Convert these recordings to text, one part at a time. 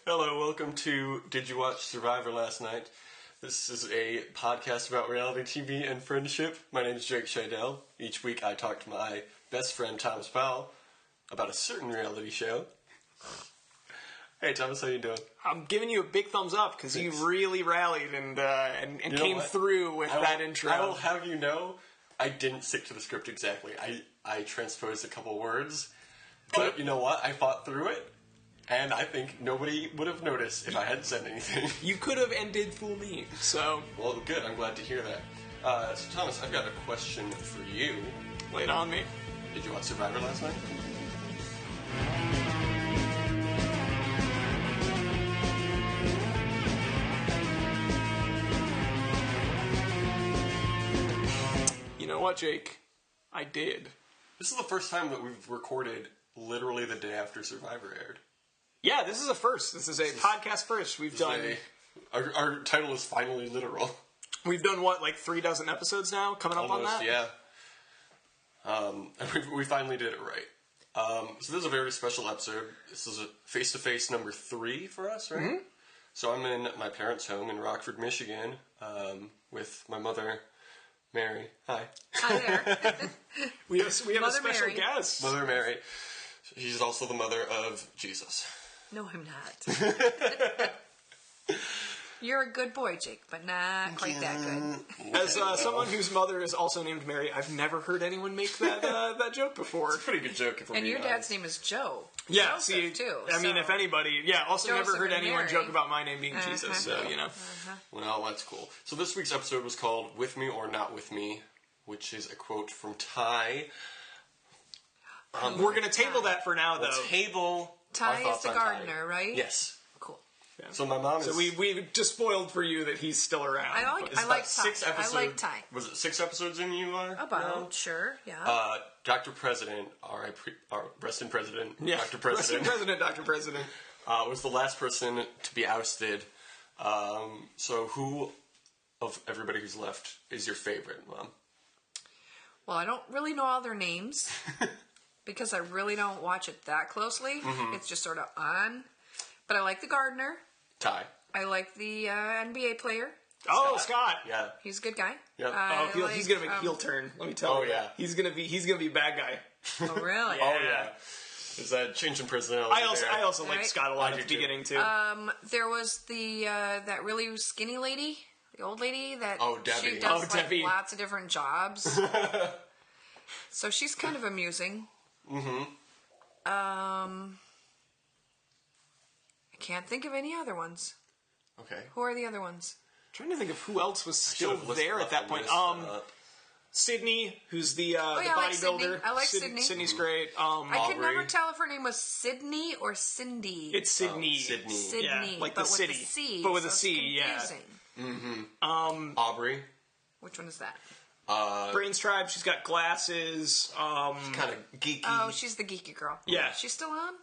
Hello, welcome to Did You Watch Survivor Last Night? This is a podcast about reality TV and friendship. My name is Jake Scheidel. Each week I talk to my best friend Thomas Powell about a certain reality show. Hey Thomas, how you doing? I'm giving you a big thumbs up because you really rallied and came through with that intro. I will have you know, I didn't stick to the script exactly. I transposed a couple words, but you know what? I fought through it. And I think nobody would have noticed if I hadn't said anything. You could have and did fool me, so... Well, good. I'm glad to hear that. So, Thomas, I've got a question for you. Lay it on me. Did you watch Survivor last night? You know what, Jake? I did. This is the first time that we've recorded literally the day after Survivor aired. Yeah, this is a first. This is a podcast first. We've done... Our title is finally literal. We've done, what, like 3 dozen episodes now? Coming up Almost, on that? Yeah. And we finally did it right. So this is a very special episode. This is a face-to-face number 3 for us, right? Mm-hmm. So I'm in my parents' home in Rockford, Michigan, with my mother, Mary. Hi. Hi there. we have a special Mary. guest. Mother Mary. She's also the mother of Jesus. No, I'm not. You're a good boy, Jake, but not quite that good. As someone whose mother is also named Mary, I've never heard anyone make that joke before. It's a pretty good joke. If we're And your being dad's honest. name is Joe. Yeah, Joseph, see, too. I mean, if anybody, also Joseph never heard and anyone Mary. joke about my name being Jesus, so, you know. Well, that's cool. So this week's episode was called With Me or Not With Me, which is a quote from Ty. We're going to table that for now, though. We'll table our Ty is thoughts the on gardener, Ty. right? Yes. Cool. Yeah. So my mom is... So we just spoiled for you that he's still around. I like Ty. 6 episodes. I like Ty. Was it 6 episodes in you are? About, now? sure, yeah. Dr. President, R.I.P. Rest in President, Yeah. Dr. President. Rest in President, Dr. President. Was the last person to be ousted. So who of everybody who's left is your favorite, Mom? Well, I don't really know all their names because I really don't watch it that closely. Mm-hmm. It's just sort of on. But I like the gardener. Ty. I like the NBA player. Oh, Scott. Yeah. He's a good guy. Yep. He's gonna make a heel turn. Let me tell you. Oh, yeah. He's gonna be a bad guy. Oh, really? Oh, yeah. There's that change in personality I also like Right. Scott a lot I at do the beginning too. There was the that really skinny lady, the old lady that Debbie. she does Debbie. lots of different jobs. So she's kind of amusing. Mm-hmm. I can't think of any other ones. Okay. Who are the other ones? Trying to think of who else was still should've listed there off at that the point. list, Sydney, who's the yeah, I like Sydney. bodybuilder. I like Sydney. Sydney's great. I could Aubrey. never tell if her name was Sydney or Cindy. It's Sydney. Sydney. Sydney, Yeah, like but the with city, a C, but with so a it's C. Yeah. confusing. Aubrey. Which one is that? Brains Tribe. She's got glasses. Kind of geeky. Oh, she's the geeky girl. Yeah. She's still on?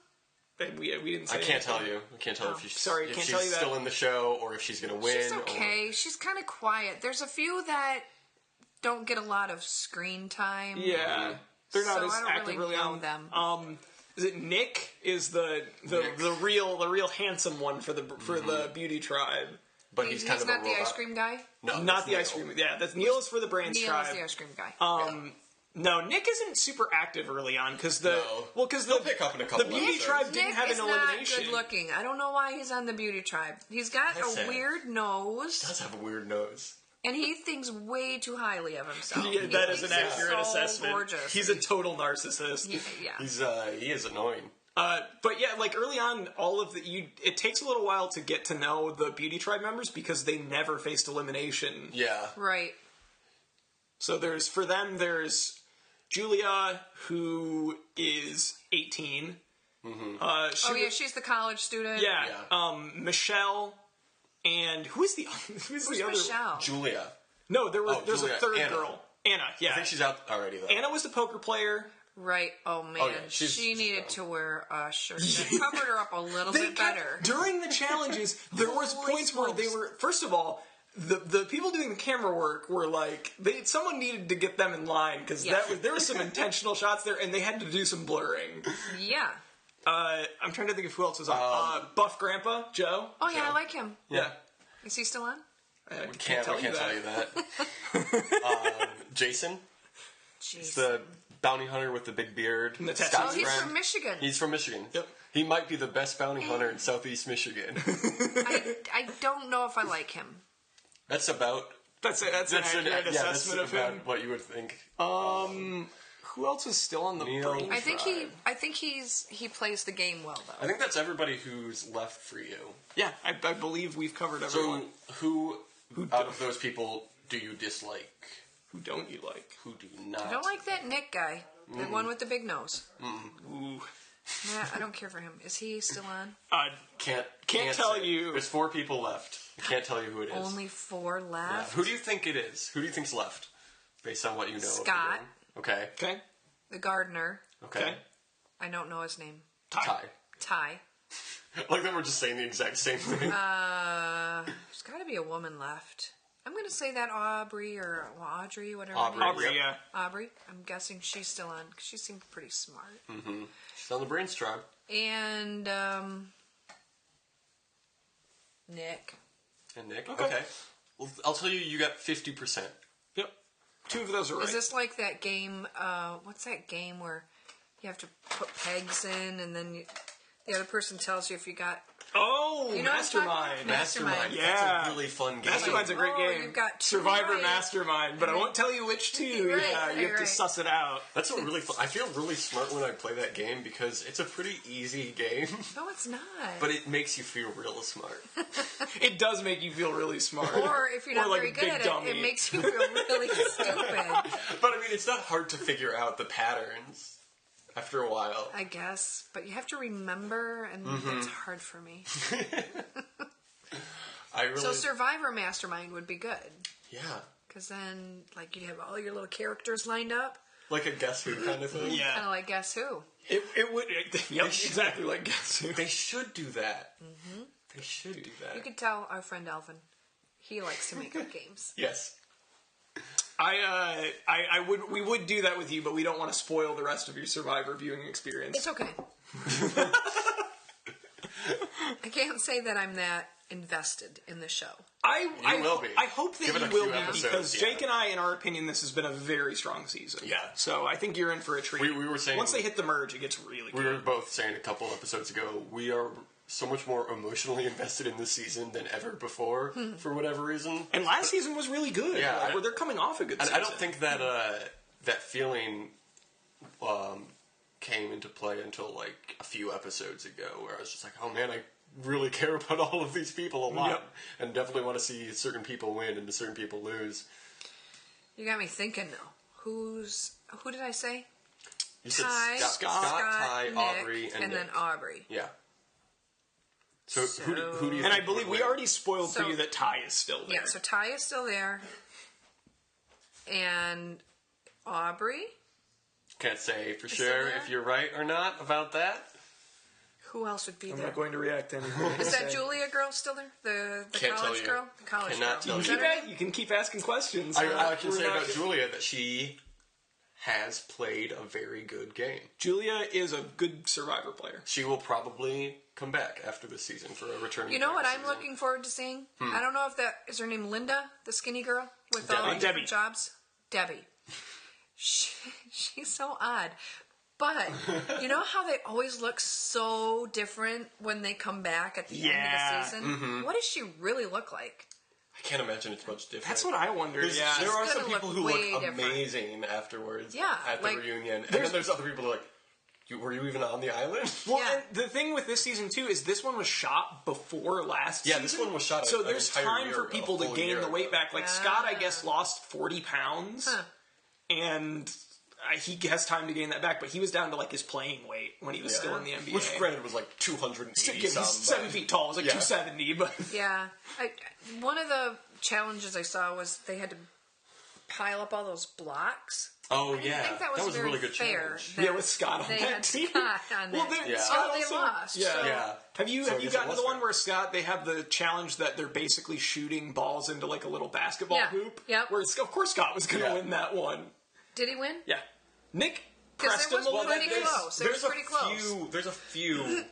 We didn't say I can't anything. tell you. I can't tell if she's, Sorry, if can't she's tell you that. still in the show or if she's going to win. She's okay. She's kind of quiet. There's a few that don't get a lot of screen time. Yeah, they're not So as I don't active really know on them. Is it Nick? Is the real handsome one for the beauty tribe? But he's kind of a not the robot. ice cream guy? No, Not that's the Neil. ice cream. Yeah, that's Neil is for the Brains Neil tribe. is the ice cream guy. No, Nick isn't super active early on because He'll pick up in a couple the beauty episodes. tribe didn't Nick have is an not elimination. good looking. I don't know why he's on the beauty tribe. He's got That's a sad. weird nose, He does have a weird nose. and he thinks way too highly of himself. Yeah, that He is an thinks he's accurate so assessment. Gorgeous. He's a total narcissist. Yeah. He is annoying. But yeah, like early on, it takes a little while to get to know the beauty tribe members because they never faced elimination. Yeah. Right. So there's Julia, who is 18. Mm-hmm. She's the college student. Yeah. Michelle, and who's the other? Michelle? Julia. No, there's Julia. a third Anna. girl. Anna. Yeah. I think she's out already, though. Anna was the poker player. Right. Oh man, yeah, she needed gone. to wear a shirt that covered her up a little bit better. During the challenges, there was Holy points where they smokes. were. First of all, the people doing the camera work were like someone needed to get them in line because Yeah. there was some intentional shots there, and they had to do some blurring. Yeah. I'm trying to think of who else is on. Buff Grandpa, Joe. Oh yeah, Joe. I like him. Yeah. Is he still on? We can't tell you that. Jason, Jeez. the bounty hunter with the big beard. And the tattoos. Scott's Oh, he's friend. from Michigan. He's from Michigan. Yep. He might be the best bounty hunter in Southeast Michigan. I don't know if I like him. That's about. That's an accurate assessment of about him. what you would think. Who else is still on the Neil. brain? I think he plays the game well I though. think that's everybody who's left for you. Yeah, I believe we've covered everyone. So who out of those people do you dislike? Who don't you like? Who do you not? I don't like that Nick guy, the one with the big nose. Ooh. Nah, I don't care for him. Is he still on? Can't tell say. you. There's 4 people left. I can't tell you who it is. Only 4 Yeah. left. Who do you think it is? Who do you think's left? Based on what you know. of the Scott. game? Okay. Okay. The gardener. Okay. I don't know his name. Ty. Ty. Like that we're just saying the exact same thing. There's got to be a woman left. I'm going to say that Audrey, whatever. her name is. Aubrey, yeah. Aubrey. I'm guessing she's still on because she seemed pretty smart. She's on the brains tribe. And Nick. And Nick. Okay. Okay. Well, I'll tell you, you got 50%. Yep. 2 of those are right. Is this like that game? What's that game where you have to put pegs in, and then the other person tells you if you got? Oh, You know what I'm talking Mastermind. about? Mastermind. Yeah. That's a really fun game. Mastermind's a great Oh, game. you've got 2 Survivor right. Mastermind, but I won't tell you which 2. Right, yeah, you have to right. suss it out. That's a really fun. I feel really smart when I play that game because it's a pretty easy game, No, it's not. but it makes you feel real smart. It does make you feel really smart. or if you're not like very a good big at dummy. it, it makes you feel really stupid. But I mean, it's not hard to figure out the patterns after a while. I guess, but you have to remember, and that's hard for me. I really. So Survivor Mastermind would be good, Yeah. because then like you'd have all your little characters lined up, Like a Guess Who kind of thing. kind Yeah. of like Guess Who. It would. Yep, exactly like Guess Who. They should do that. Mm-hmm. They should do that. You could tell our friend Alvin, he likes to make up games. Yes. We would do that with you, but we don't want to spoil the rest of your Survivor viewing experience. It's okay. I can't say that I'm that invested in the show. I will be. I hope that Give it you a will few be episodes, because yeah. Jake and I, in our opinion, this has been a very strong season. Yeah. So I think you're in for a treat. We were saying once they hit the merge, it gets really we good. were both saying a couple episodes ago we are so much more emotionally invested in this season than ever before for whatever reason. And last season was really good. Yeah, Like, where they're coming off a good And season. I don't think that that feeling came into play until like a few episodes ago, where I was just like, oh man, I really care about all of these people a lot, Yep. and definitely want to see certain people win and certain people lose. You got me thinking though. Who did I say? You said Ty, Scott, Ty, Nick, Aubrey, and then Nick. Aubrey. Yeah. So who do you And I think believe would we win? already spoiled for So- you that Ty is still there. Yeah, so Ty is still there. And Aubrey? Can't say for still sure there? if you're right or not about that. Who else would be I'm there? not going to react to anything. Is that Julia girl still there? The Can't tell college you. girl? The college Cannot girl. tell Is you. that her name? You can keep asking questions. I can We're say not about gonna- Julia that she has played a very good game. Julia is a good Survivor player. She will probably come back after this season for a return. You know what I'm looking forward to seeing? I don't know if that is her name Linda, the skinny girl with all the Debbie. different jobs. Debbie. She's so odd. But you know how they always look so different when they come back at the end of the season? What does she really look like? I can't imagine it's much different. That's what I wondered. There's- Yeah. there are It's some gonna people look who way look different. amazing afterwards Yeah, at the like, reunion. And then there's other people who are like, were you even on the island? Well, Yeah. and the thing with this season too is this one was shot before last Yeah, season. this one was shot So an there's entire time year for ago, people a to full gain year the weight ago. back. Like Scott, I guess, lost 40 pounds. Huh. And he has time to gain that back, but he was down to like his playing weight when he was still in the NBA. Which, granted, was like 280 He's some. 7 feet tall. It was like Yeah. 270, but Yeah. One of the challenges I saw was they had to pile up all those blocks. Oh, I didn't yeah. think that was a very really good fair. challenge. that yeah, with Scott on they that had team. Scott on Well, that. there- Yeah. Scott Oh, they also- lost. Yeah. so- Yeah. Have you So I have you guess it gotten to was the one fair. where Scott they have the challenge that they're basically shooting balls into like a little basketball Yeah. hoop? Yep. Where of course Scott was going to Yeah. win that one. Did he win? Yeah, Nick Because pressed it him a was little pretty bit. close. It was pretty close. There's a few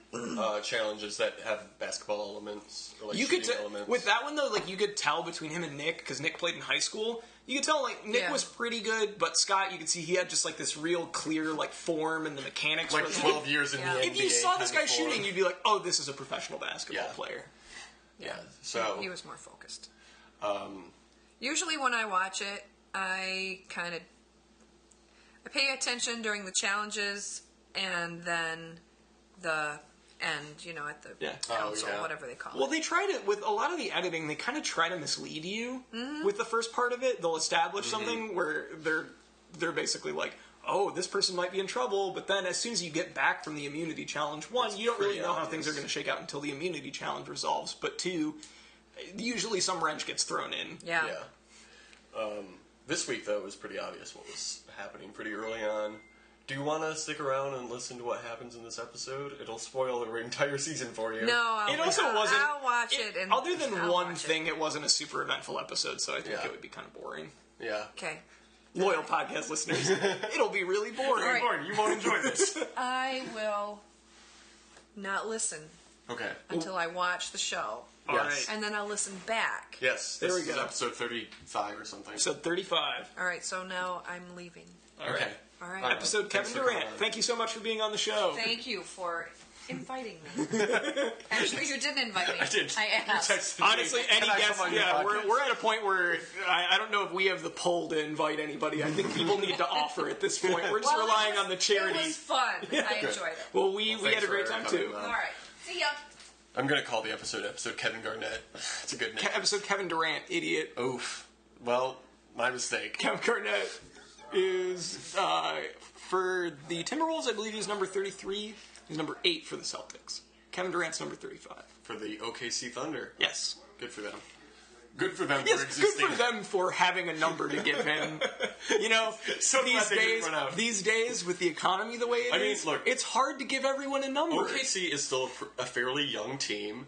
challenges that have basketball elements or like You could shooting elements. with that one though, like you could tell between him and Nick, because Nick played in high school. You could tell like Nick Yeah. was pretty good, but Scott, you could see he had just like this real clear like form and the mechanics. like were 12 years in Yeah. the NBA. If you saw this guy kind of form. shooting, you'd be like, "Oh, this is a professional basketball Yeah. player." Yeah. So He was more focused. Usually when I watch it, I pay attention during the challenges and then the end, at the Yeah. council, Oh, yeah. whatever they call Well, it. they tried it with a lot of the editing. They kind of try to mislead you with the first part of it. They'll establish something where they're basically like, "Oh, this person might be in trouble," but then as soon as you get back from the immunity challenge, one, you don't really pretty know how obvious. things are going to shake out until the immunity challenge resolves. But two, usually some wrench gets thrown in. Yeah. Yeah. This week, though, it was pretty obvious what was happening pretty early on. Do you want to stick around and listen to what happens in this episode? It'll spoil the entire season for you. No, I'll, It also I'll, wasn't. I'll watch it. And other than I'll one watch thing, it wasn't a super eventful episode, so I think Yeah. it would be kind of boring. Yeah. Okay. Loyal podcast listeners, it'll be really boring. All right. Lauren, you won't enjoy this. I will not listen Okay. until I watch the show. All Yes. right. And then I'll listen back. Yes. There This we is go. episode 35 or something. Episode 35. All right, so now I'm leaving. All okay. right. All right. Episode Thanks Kevin for Durant. coming on. Thank you so much for being on the show. Thank you for inviting me. Actually, you didn't invite me. I did. I You asked. texted me, Honestly, any "Can I guest, come on your yeah, podcast?" we're at a point where I don't know if we have the pull to invite anybody. I think people need to offer at this point. We're just Well, relying it was, on the charity. It was fun. I enjoyed it. Well, we Well, had a great thanks time for too. coming All on. right. See ya. I'm going to call the episode Kevin Garnett. It's a good name. Episode Kevin Durant, idiot. Oof. Well, my mistake. Kevin Garnett is for the Timberwolves. I believe he's number 33. He's number 8 for the Celtics. Kevin Durant's number 35. For the OKC Thunder. Yes. Good for them. Good for them Yes, for good existing. for them for having a number to give him. So glad they didn't run out. these days with the economy the way it is, I mean, look, it's hard to give everyone a number. OKC is still a fairly young team,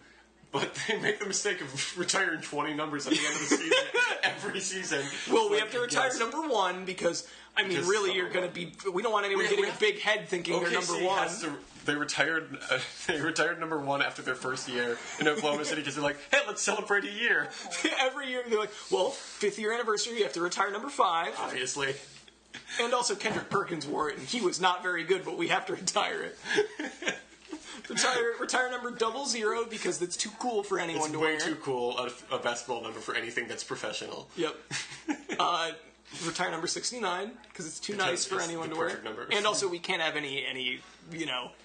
but they make the mistake of retiring 20 numbers at the end of the season every season. Well, we Like, have to retire yes. number 1 because, I mean, Because really, number you're going to one. be. We don't want anyone We getting a have- big head thinking they're number OKC 1. has to. They retired. They retired number 1 after their first year in Oklahoma City because they're like, "Hey, let's celebrate a year." Every year they're like, well, 5th year anniversary, you have to retire number 5. Obviously, And also Kendrick Perkins wore it, and he was not very good, but we have to retire it. retire number 00 because it's too cool for anyone it's to way wear. too cool a basketball number for anything that's professional. Yep. Retire number 69 because it's too nice for it's anyone the to wear. perfect number. And also, we can't have any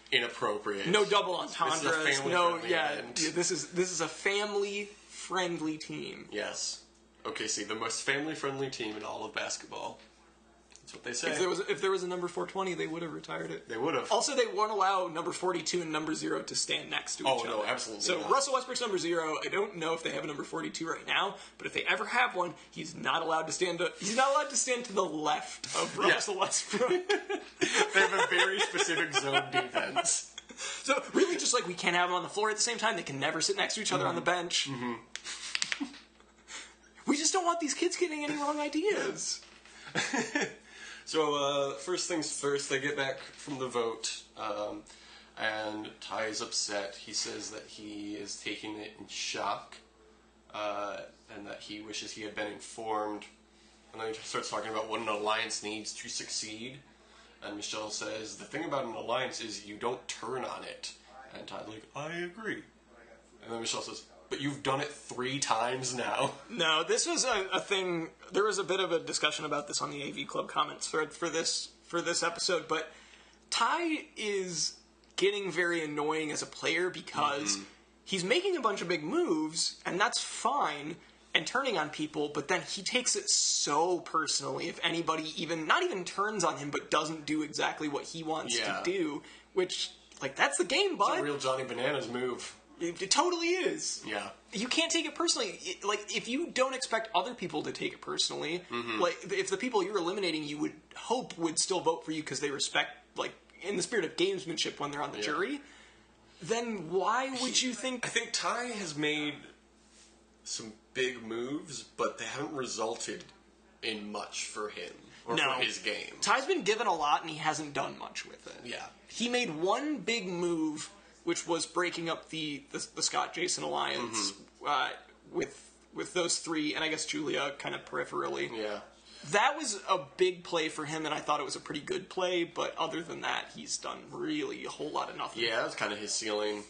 Inappropriate. no double This is a entendres. family No, friendly yeah, event. yeah. This is a family friendly team. Yes. OKC, the most family friendly team in all of basketball. That's what they say. If there was a number 420, they would have retired it. They would have. Also, they won't allow number 42 and number 0 to stand next to each Oh, other. no, absolutely So not. Russell Westbrook's number 0. I don't know if they have a number 42 right now, but if they ever have one, he's not allowed to stand. He's not allowed to stand to the left of Russell Westbrook. They have a very specific zone defense. So really, just like we can't have them on the floor at the same time, they can never sit next to each other on the bench. We just don't want these kids getting any wrong ideas. So, first things first, they get back from the vote, and Ty is upset. He says that he is taking it in shock, and that he wishes he had been informed. And then he starts talking about what an alliance needs to succeed. And Michelle says, the thing about an alliance is you don't turn on it. And Ty's like, I agree. And then Michelle says, but you've done it 3 times now. No, this was a thing. There was a bit of a discussion about this on the AV Club comments for this episode, but Ty is getting very annoying as a player because he's making a bunch of big moves, and that's fine, and turning on people, but then he takes it so personally if anybody not even turns on him, but doesn't do exactly what he wants to do, which, like, that's the game, bud. It's a real Johnny Bananas move. It totally is. Yeah. You can't take it personally. Like, if you don't expect other people to take it personally, like, if the people you're eliminating you would hope would still vote for you because they respect, like, in the spirit of gamesmanship when they're on the jury, then why would you think... I think Ty has made some big moves, but they haven't resulted in much for him. or No. for his game. Ty's been given a lot, and he hasn't done much with it. Yeah. He made one big move, which was breaking up the Scott-Jason alliance with those three, and I guess Julia kind of peripherally. Yeah. That was a big play for him, and I thought it was a pretty good play, but other than that, he's done really a whole lot of nothing. Yeah, that's kind of his ceiling.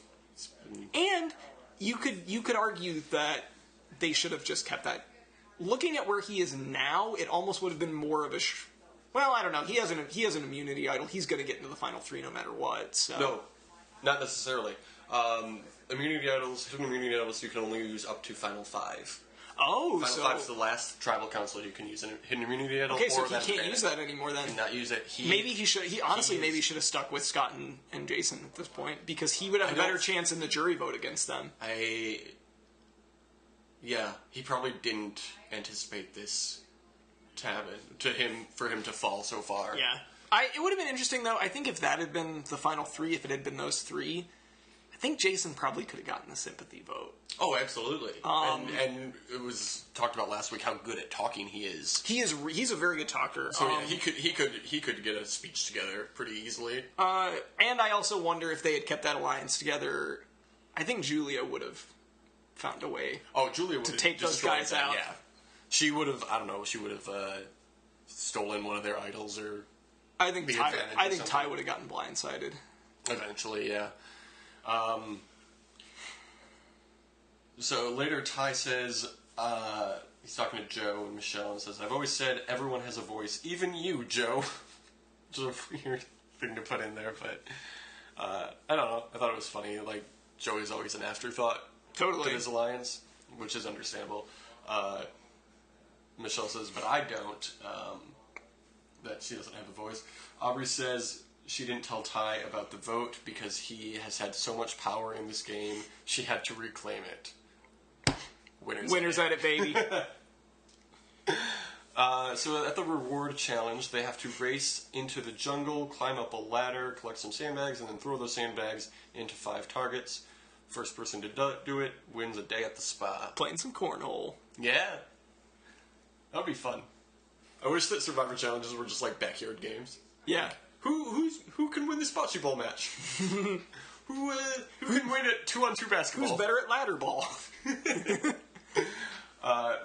And you could argue that they should have just kept that. Looking at where he is now, it almost would have been more of a... well, I don't know. He has an immunity idol. He's going to get into the final three no matter what. So. No, not necessarily. Immunity idols, hidden immunity idols, you can only use up to final 5. Oh, Final 5 is the last tribal council you can use a hidden immunity idol. Okay, so or he can't use that anymore then. Cannot use it. Maybe he should. He honestly maybe should have stuck with Scott and Jason at this point, because he would have a better chance in the jury vote against them. Yeah, he probably didn't anticipate this to happen for him to fall so far. Yeah, it would have been interesting though. I think if that had been the final 3, if it had been those 3, I think Jason probably could have gotten the sympathy vote. Oh, absolutely. And it was talked about last week how good at talking he is. He's a very good talker. So yeah, he could get a speech together pretty easily. And I also wonder if they had kept that alliance together. I think Julia would have found a way. Oh, Julia would to have take those guys out. Yeah, she would have. I don't know. She would have stolen one of their idols, or I think Ty would have gotten blindsided. Eventually, yeah. So later, Ty says, he's talking to Joe and Michelle, and says, "I've always said everyone has a voice, even you, Joe." Which is a weird thing to put in there, but I don't know. I thought it was funny. Like, Joey's always an afterthought to his alliance, which is understandable. Michelle says, "But I don't," that she doesn't have a voice. Aubrey says she didn't tell Ty about the vote because he has had so much power in this game, she had to reclaim it. Winners at it, baby. So at the reward challenge, they have to race into the jungle, climb up a ladder, collect some sandbags, and then throw those sandbags into 5 targets. First person to do it wins a day at the spa. Playing some cornhole. Yeah. That would be fun. I wish that Survivor challenges were just like backyard games. Yeah. Who can win this bocce ball match? who can win at 2-on-2 basketball? Who's better at ladder ball?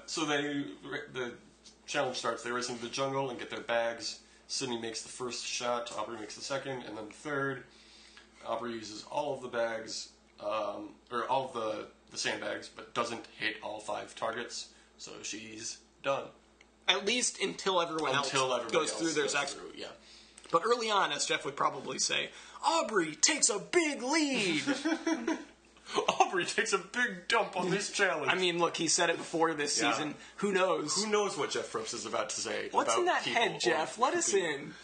So the challenge starts. They race into the jungle and get their bags. Sydney makes the first shot. Aubrey makes the second, and then the third. Aubrey uses all of the bags, or all of the sandbags, but doesn't hit all 5 targets. So she's done. At least until everyone else goes through their second. Yeah. But early on, as Jeff would probably say, Aubrey takes a big lead. Aubrey takes a big dump on this challenge. I mean, look, he said it before this season. Who knows? Who knows what Jeff Probst is about to say? What's about in that head, Jeff? Let us in.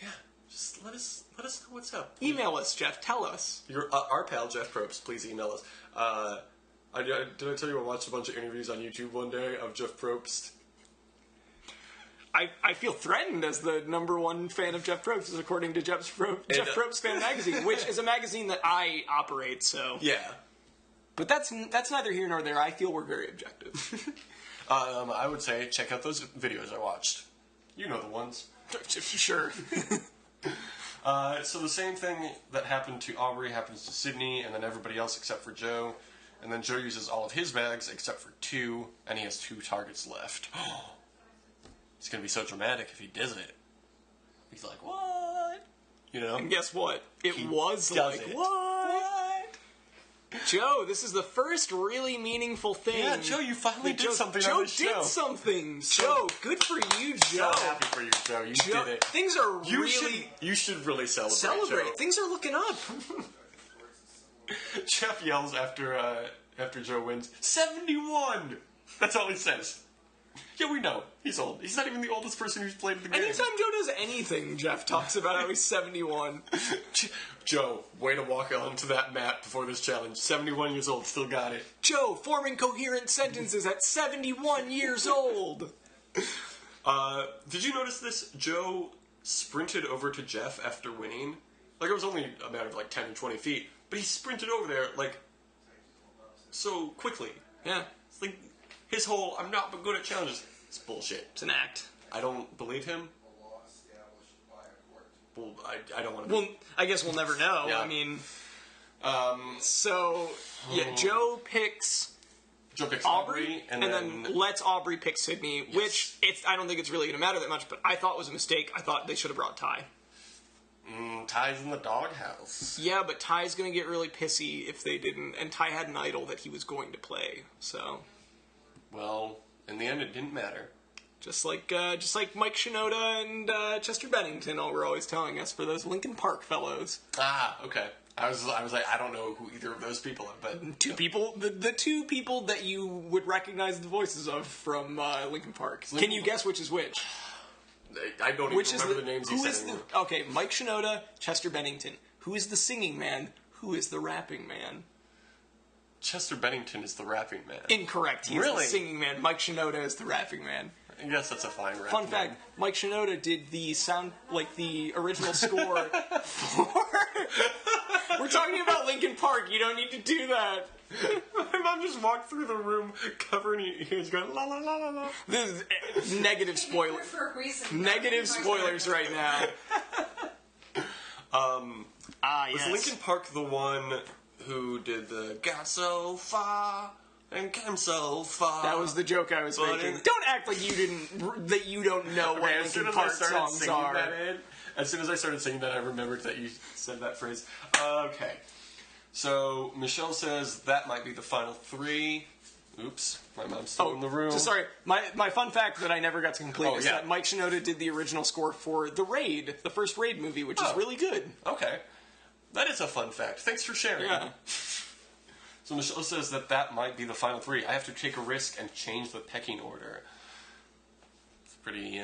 Yeah, just let us know what's up. Email us, Jeff. Tell us. Our pal Jeff Probst. Please email us. Did I tell you I watched a bunch of interviews on YouTube one day of Jeff Probst? I feel threatened as the #1 fan of Jeff Probst, according to Jeff Probst Fan Magazine, which is a magazine that I operate. So yeah, but that's neither here nor there. I feel we're very objective. I would say check out those videos I watched. You know the ones. Sure. So the same thing that happened to Aubrey happens to Sydney, and then everybody else except for Joe. And then Joe uses all of his bags except for 2, and he has 2 targets left. It's going to be so dramatic if he does it. He's like, what? You know? And guess what? He was like, it. What? Joe, this is the first really meaningful thing. Yeah, Joe, you finally did something on this show. Joe did something. Joe, good for you, Joe. So happy for you, Joe. You did it. Things are You should really celebrate, Joe. Things are looking up. Jeff yells after Joe wins, 71! That's all he says. Yeah, we know. He's old. He's not even the oldest person who's played the game. Anytime Joe does anything, Jeff talks about how he's 71. Joe, way to walk onto that mat before this challenge. 71 years old, still got it. Joe, forming coherent sentences at 71 years old. Did you notice this? Joe sprinted over to Jeff after winning. Like, it was only a matter of like 10 or 20 feet. But he sprinted over there, like, so quickly. Yeah. It's like, his whole, I'm not good at challenges. It's bullshit. It's an act. I don't believe him. Well, I don't want to. Well, I guess we'll never know. Yeah. I mean, Joe picks Aubrey, and then lets Aubrey pick Sydney, which I don't think it's really going to matter that much, but I thought was a mistake. I thought they should have brought Ty. Ty's in the doghouse. Yeah, but Ty's going to get really pissy if they didn't, and Ty had an idol that he was going to play, so. Well, in the end, it didn't matter. Just like Mike Shinoda and Chester Bennington were always telling us for those Linkin Park fellows. Ah, okay. I was like, I don't know who either of those people are, but People, the two people that you would recognize the voices of from Linkin Park. Can you guess which is which? I don't even remember the names you said anymore. Okay, Mike Shinoda, Chester Bennington. Who is the singing man? Who is the rapping man? Chester Bennington is the rapping man. Incorrect. He is the singing man. Mike Shinoda is the rapping man. I guess that's a fine rapping Fun fact, Mike Shinoda did the the original score for... We're talking about Linkin Park. You don't need to do that. My mom just walked through the room covering her ears going, la la la la la. This is negative spoiler. For a reason. Negative spoilers right now. Was yes. Linkin Park the one who did the got so far and came so far? That was the joke I was making. Don't act like you don't know what Linkin Park songs are. As soon as I started singing that, I remembered that you said that phrase. Okay. So, Michelle says that might be the final three. Oops, my mom's still in the room. So sorry, my fun fact that I never got to complete is that Mike Shinoda did the original score for The Raid, the first Raid movie, which is really good. Okay. That is a fun fact. Thanks for sharing. Yeah. So Michelle says that might be the final three. I have to take a risk and change the pecking order. It's pretty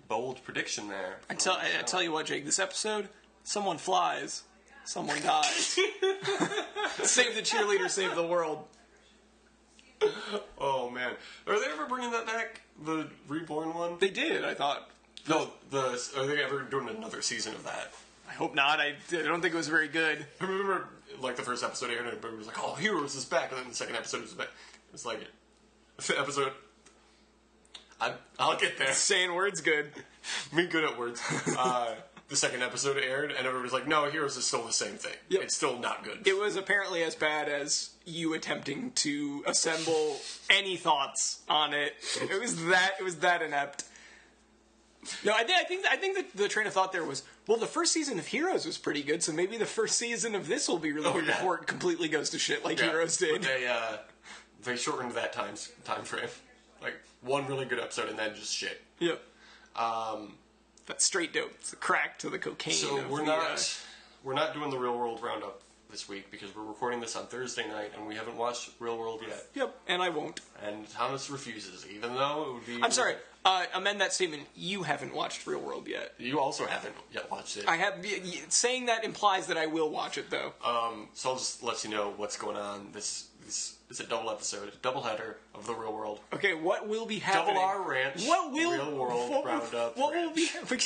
bold prediction there. I tell you what, Jake, this episode, someone flies, someone dies. Save the cheerleader, save the world. Oh, man. Are they ever bringing that back? The Reborn one? They did, I thought. No, are they ever doing another season of that? I hope not. I don't think it was very good. I remember, the first episode aired, and everybody was like, oh, Heroes is back, and then the second episode was back. It was like, the episode... I'll get there. Saying words good. Me good at words. The second episode aired, and everybody was like, no, Heroes is still the same thing. Yep. It's still not good. It was apparently as bad as you attempting to assemble any thoughts on it. It was that inept. No, I think that the train of thought there was, well, the first season of Heroes was pretty good, so maybe the first season of this will be really good before it completely goes to shit like Heroes did. But they shortened that time frame. Like, one really good episode and then just shit. Yep. That's straight dope. It's a crack to the cocaine. So we're not doing the Real World Roundup this week because we're recording this on Thursday night and we haven't watched Real World yet. Yep, and I won't. And Thomas refuses, even though it would be... I'm sorry, amend that statement. You haven't watched Real World yet. You also haven't yet watched it. I have. Saying that implies that I will watch it, though. So I'll just let you know what's going on. This is a double episode, a double header of the Real World. Okay, what will be happening? Double R Ranch, Real World Roundup. What will be happening?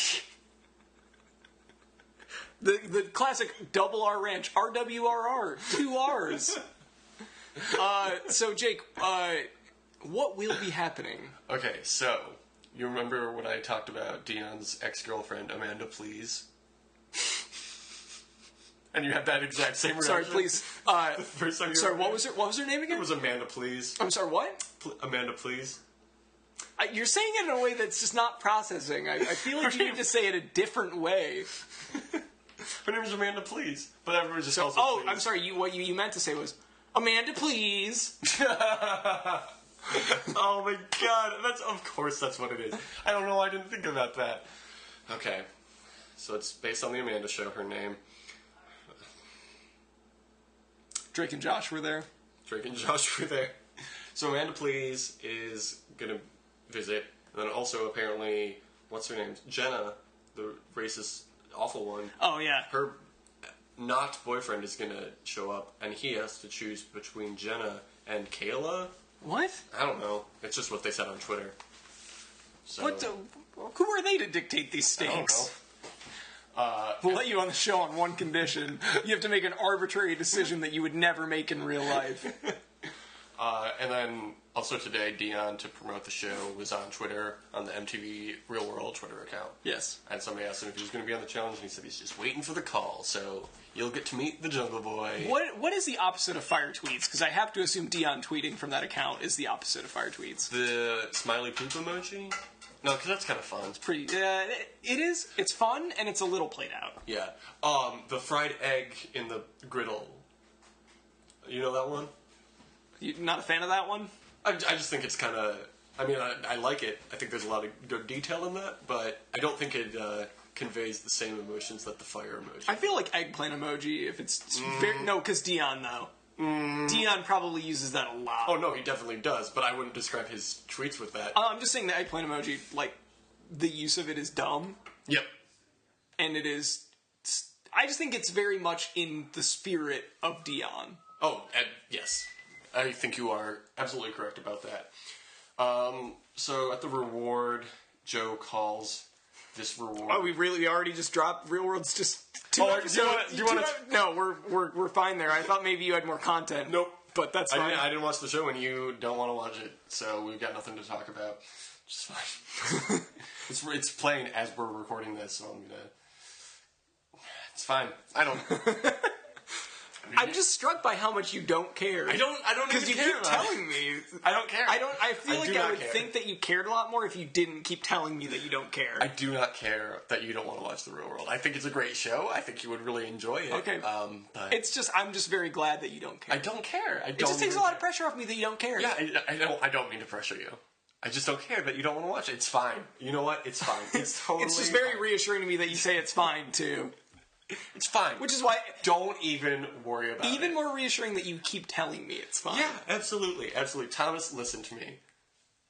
The classic Double R Ranch, RWRR, 2 R's. So, Jake, what will be happening? Okay, so, you remember when I talked about Dion's ex-girlfriend, Amanda Please? And you had that exact same reaction. Sorry, please. The first time you sorry, what was her name again? It was Amanda Please. I'm sorry, what? Amanda Please. You're saying it in a way that's just not processing. I feel like you need to say it a different way. Her name is Amanda Please, but everyone just calls her Oh, Please. I'm sorry. What you meant to say was Amanda Please. Oh my god! Of course that's what it is. I don't know why I didn't think about that. Okay, so it's based on the Amanda Show. Her name. Drake and Josh were there. So Amanda Please is gonna visit, and then also apparently, what's her name? Jenna, the racist, awful one. Oh yeah. Her not boyfriend is gonna show up, and he has to choose between Jenna and Kayla. What? I don't know. It's just what they said on Twitter. So, who are they to dictate these stakes? I don't know. We'll let you on the show on one condition. You have to make an arbitrary decision that you would never make in real life. And then also today, Dion, to promote the show, was on Twitter, on the MTV Real World Twitter account. Yes. And somebody asked him if he was going to be on the challenge, and he said he's just waiting for the call. So you'll get to meet the Jungle Boy. What is the opposite of fire tweets? Because I have to assume Dion tweeting from that account is the opposite of fire tweets. The smiley poop emoji? No, because that's kind of fun. It's pretty. It is. It's fun, and it's a little played out. Yeah. The fried egg in the griddle. You know that one? You not a fan of that one? I just think it's kind of... I mean, I like it. I think there's a lot of good detail in that, but I don't think it conveys the same emotions that the fire emoji. I feel like eggplant emoji, if it's... No, because Dion, though. Dion probably uses that a lot. Oh, no, he definitely does, but I wouldn't describe his tweets with that. I'm just saying the eggplant emoji, like, the use of it is dumb. Yep. And it is... I just think it's very much in the spirit of Dion. Oh, yes. I think you are absolutely correct about that. So at the reward, Joe calls this reward. Oh, we already just dropped Real World's just two Oh, episodes. do you want to? No, we're fine there. I thought maybe you had more content. Nope. But that's fine. I didn't watch the show, and you don't want to watch it, so we've got nothing to talk about. Just fine. it's playing as we're recording this, so I'm gonna. It's fine. I don't. I'm just struck by how much you don't care. I don't because you keep telling me. I don't care. I feel like I would care. think that you cared a lot more if you didn't keep telling me that you don't care. I do not care that you don't want to watch The Real World. I think it's a great show. I think you would really enjoy it. Okay. But it's just I'm just very glad that you don't care. I don't care. It just takes a lot of pressure off me that you don't care. Yeah, I don't mean to pressure you. I just don't care that you don't want to watch it. It's fine. You know what? It's fine. It's totally. It's just very fine. reassuring to me that you say it's fine too. It's fine. Which is why... Don't even worry about it. Even more reassuring that you keep telling me it's fine. Yeah, absolutely. Absolutely. Thomas, listen to me.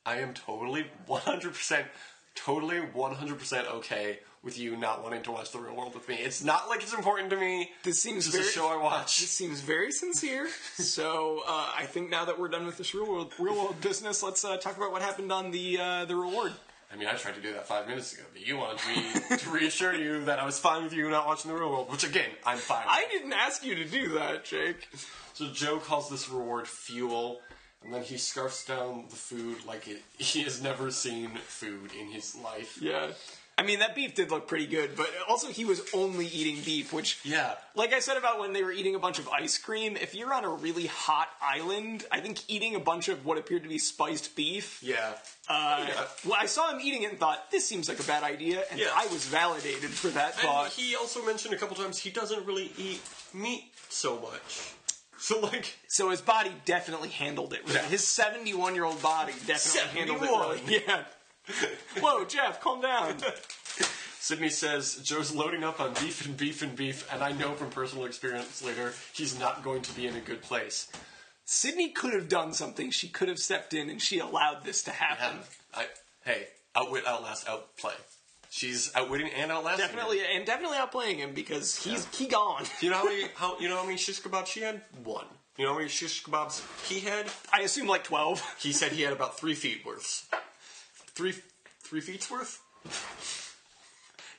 I am totally 100% okay with you not wanting to watch The Real World with me. It's not like it's important to me. This seems just a show I watch. This seems very sincere. So I think now that we're done with this real world business, let's talk about what happened on the reward. I mean, I tried to do that 5 minutes ago, but you wanted me to reassure you that I was fine with you not watching The Real World, which, again, I'm fine with. I didn't ask you to do that, Jake. So Joe calls this reward fuel, and then he scarfs down the food like he has never seen food in his life. Yeah. I mean, that beef did look pretty good, but also he was only eating beef, which, yeah, like I said about when they were eating a bunch of ice cream, if you're on a really hot island, I think eating a bunch of what appeared to be spiced beef... Yeah. Well, I saw him eating it and thought, this seems like a bad idea, and I was validated for that thought. And he also mentioned a couple times he doesn't really eat meat so much. So his body definitely handled it. Yeah. His 71-year-old body definitely handled it. Really. Yeah. Whoa, Jeff, calm down. Sydney says, Joe's loading up on beef and beef and beef, and I know from personal experience later, he's not going to be in a good place. Sydney could have done something. She could have stepped in, and she allowed this to happen. Yeah. Hey, outwit, outlast, outplay. She's outwitting and outlasting him. Definitely outplaying him, because he gone. Do you know how many shish kebabs she had? 1. You know how many shish kebabs he had? I assume like 12. He said he had about 3 feet worth. 3 feet's worth?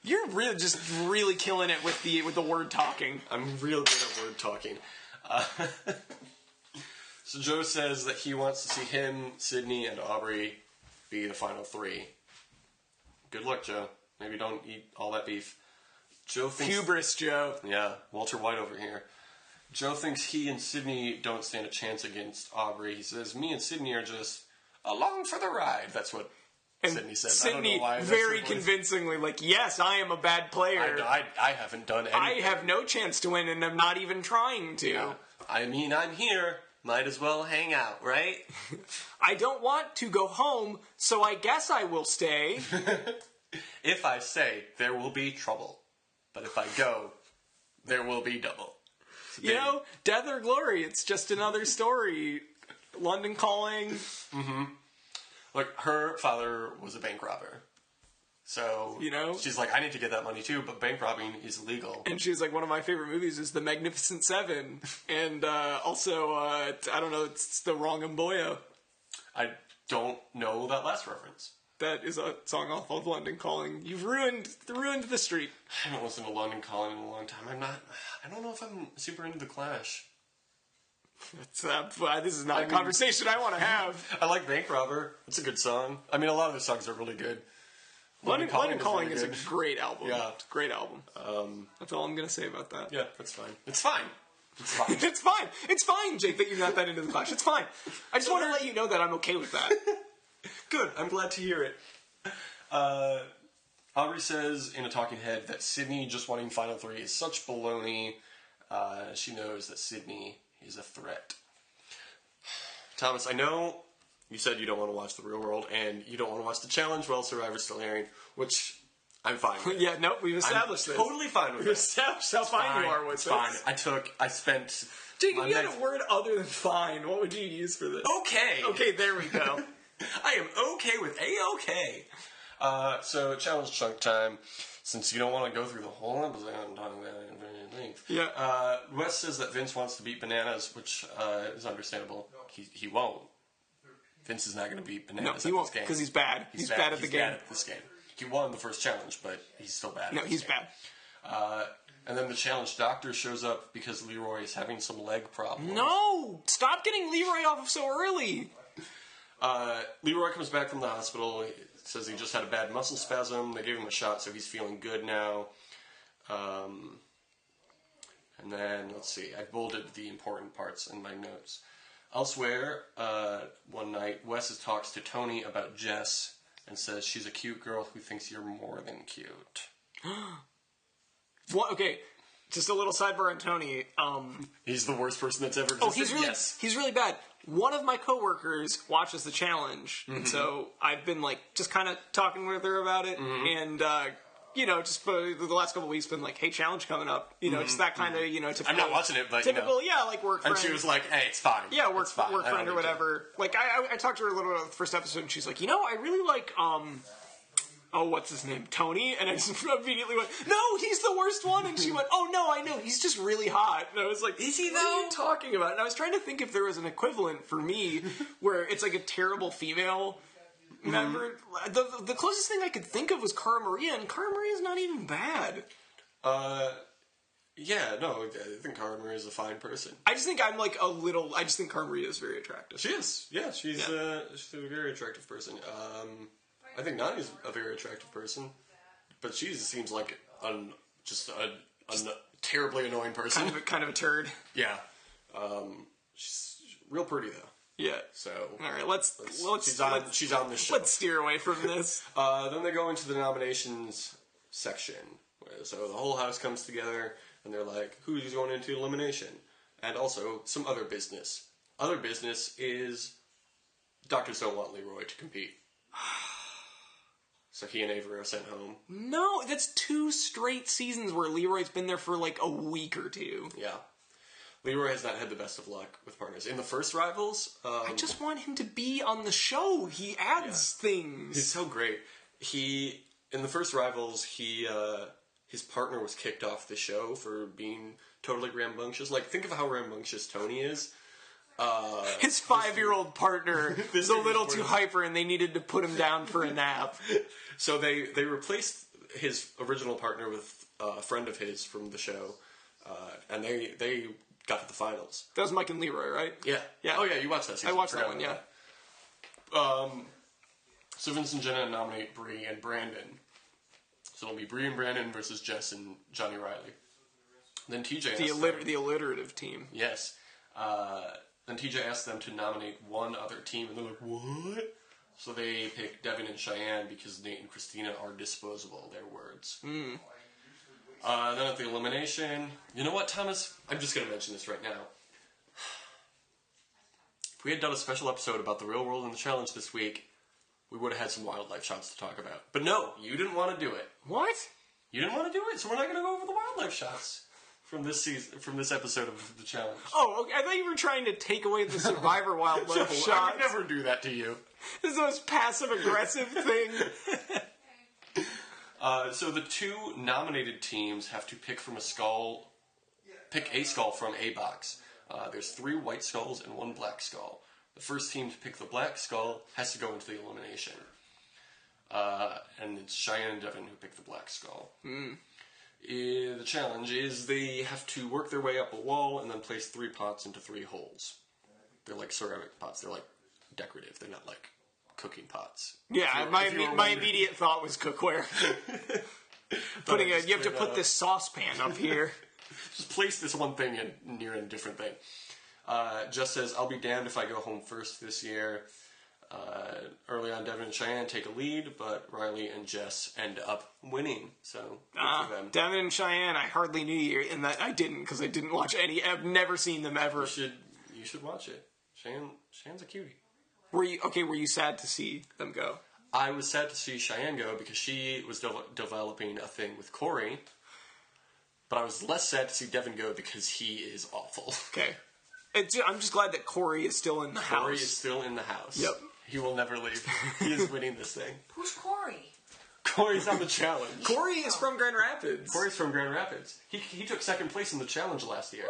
You're really killing it with the word talking. I'm real good at word talking. So Joe says that he wants to see him, Sydney, and Aubrey be the final 3. Good luck, Joe. Maybe don't eat all that beef. Joe thinks... Hubris, Joe. Yeah, Walter White over here. Joe thinks he and Sydney don't stand a chance against Aubrey. He says, me and Sydney are just along for the ride. That's what Sydney said. Sydney, I don't know why very convincingly, like, yes, I am a bad player. I haven't done anything. I have no chance to win, and I'm not even trying to. Yeah. I mean, I'm here. Might as well hang out, right? I don't want to go home, so I guess I will stay. If I stay, there will be trouble. But if I go, there will be double. You know, death or glory, it's just another story. London Calling. Mm-hmm. Look, her father was a bank robber. So, she's like, I need to get that money too, but bank robbing is illegal. And she's like, one of my favorite movies is The Magnificent Seven. And also, I don't know, it's The Wrong Mboyo. I don't know that last reference. That is a song off of London Calling. You've ruined the street. I haven't listened to London Calling in a long time. I don't know if I'm super into The Clash. This is not a conversation I want to have. I like Bank Robber. It's a good song. I mean, a lot of the songs are really good. London Calling is a great album. Yeah. It's a great album. That's all I'm going to say about that. Yeah, that's fine. It's fine. It's fine. It's fine. It's fine, Jake, that you're not that into the Clash. It's fine. I just want to let you know that I'm okay with that. Good. I'm glad to hear it. Aubrey says in a talking head that Sydney just wanting Final 3 is such baloney. She knows that Sydney is a threat. Thomas, I know you said you don't want to watch The Real World and you don't want to watch The Challenge while Survivor's still airing, which I'm fine with. Yeah, no, we've established this. Totally fine with it. We've established how fine you are with it's this. fine. I spent... Jake, if you had a word other than fine, what would you use for this? Okay. Okay, there we go. I am okay with A-okay. So, challenge chunk time. Since you don't want to go through the whole episode and talk about it in very length. Yeah. Wes says that Vince wants to beat Bananas, which is understandable. He won't. Vince is not going to beat Bananas he won't, because he's bad. He's bad at the game. Bad at this game. He won the first challenge, but he's still bad at No, he's game. bad. And then the challenge doctor shows up because Leroy is having some leg problems. No! Stop getting Leroy off so early! Leroy comes back from the hospital. He says he just had a bad muscle spasm. They gave him a shot, so he's feeling good now. And then, let's see, I bolded the important parts in my notes. Elsewhere, one night, Wes talks to Tony about Jess and says she's a cute girl who thinks you're more than cute. What? Okay, just a little sidebar on Tony. He's the worst person that's ever existed. He's really bad. One of my coworkers watches the challenge, and so I've been just kind of talking with her about it, and just for the last couple of weeks, been like, "Hey, challenge coming up," just that kind of typical. I'm not watching it, but typical, work friend. And she was like, "Hey, it's fine." Yeah, work fine. friend or whatever. I talked to her a little bit about the first episode, and she's like, I really like what's his name? Tony? And I just immediately went, no, he's the worst one. And she went, oh, no, I know. He's just really hot. And I was like, is he though? What are you talking about? And I was trying to think if there was an equivalent for me where it's like a terrible female member. The closest thing I could think of was Cara Maria, and Cara Maria's not even bad. Yeah, no, I think Cara Maria is a fine person. I just think I just think Cara Maria is very attractive. She is. Yeah, she's a very attractive person. I think Nani's a very attractive person, but she seems like just a terribly annoying person. Kind of a turd. Yeah. She's real pretty though. Yeah. So all right, let's she's on this show. Let's steer away from this. Then they go into the nominations section. So the whole house comes together and they're like, who's going into elimination? And also some other business. Other business is doctors don't want Leroy to compete. So he and Avery are sent home. No, that's 2 straight seasons where Leroy's been there for a week or 2. Yeah. Leroy has not had the best of luck with partners. In the first Rivals... I just want him to be on the show. He adds things. He's so great. In the first Rivals, his partner was kicked off the show for being totally rambunctious. Think of how rambunctious Tony is. His 5-year-old partner is a little too hyper and they needed to put him down for a nap. So they replaced his original partner with a friend of his from the show, and they got to the finals. That was Mike and Leroy, right? Yeah. Yeah. Oh yeah, you watched that season. I watched that one, yeah. So Vince and Jenna nominate Bree and Brandon. So it'll be Bree and Brandon versus Jess and Johnny Riley. Then TJ the alliterative team. Yes. Then TJ asked them to nominate one other team, and they're like, what? So they pick Devin and Cheyenne because Nate and Christina are disposable, their words. Then at the elimination, you know what, Thomas? I'm just going to mention this right now. If we had done a special episode about the real world and the challenge this week, we would have had some wildlife shots to talk about. But no, you didn't want to do it. What? You didn't want to do it, so we're not going to go over the wildlife shots from this season, from this episode of the challenge. Oh, okay. I thought you were trying to take away the Survivor wildlife shots. I would never do that to you. This is the most passive-aggressive thing. So the 2 nominated teams have to pick a skull from a box. There's 3 white skulls and 1 black skull. The first team to pick the black skull has to go into the elimination. And it's Cheyenne and Devin who pick the black skull. The challenge is they have to work their way up a wall and then place 3 pots into 3 holes. They're like ceramic pots. They're like decorative. They're not like cooking pots. Yeah, my immediate thought was cookware. You have to put this saucepan up here. Just place this one thing near a different thing. Jess says, I'll be damned if I go home first this year. Early on, Devin and Cheyenne take a lead, but Riley and Jess end up winning. So, good for them. Devin and Cheyenne, I hardly knew you, and that I didn't, because I didn't watch any. I've never seen them ever. You should watch it. Cheyenne's a cutie. Were you sad to see them go? I was sad to see Cheyenne go because she was developing a thing with Corey. But I was less sad to see Devin go because he is awful. Okay. I'm just glad that Corey is still in the house. Corey is still in the house. Yep. He will never leave. He is winning this thing. Who's Corey? Corey's on the challenge. Corey is from Grand Rapids. Corey's from Grand Rapids. He took second place in the challenge last year.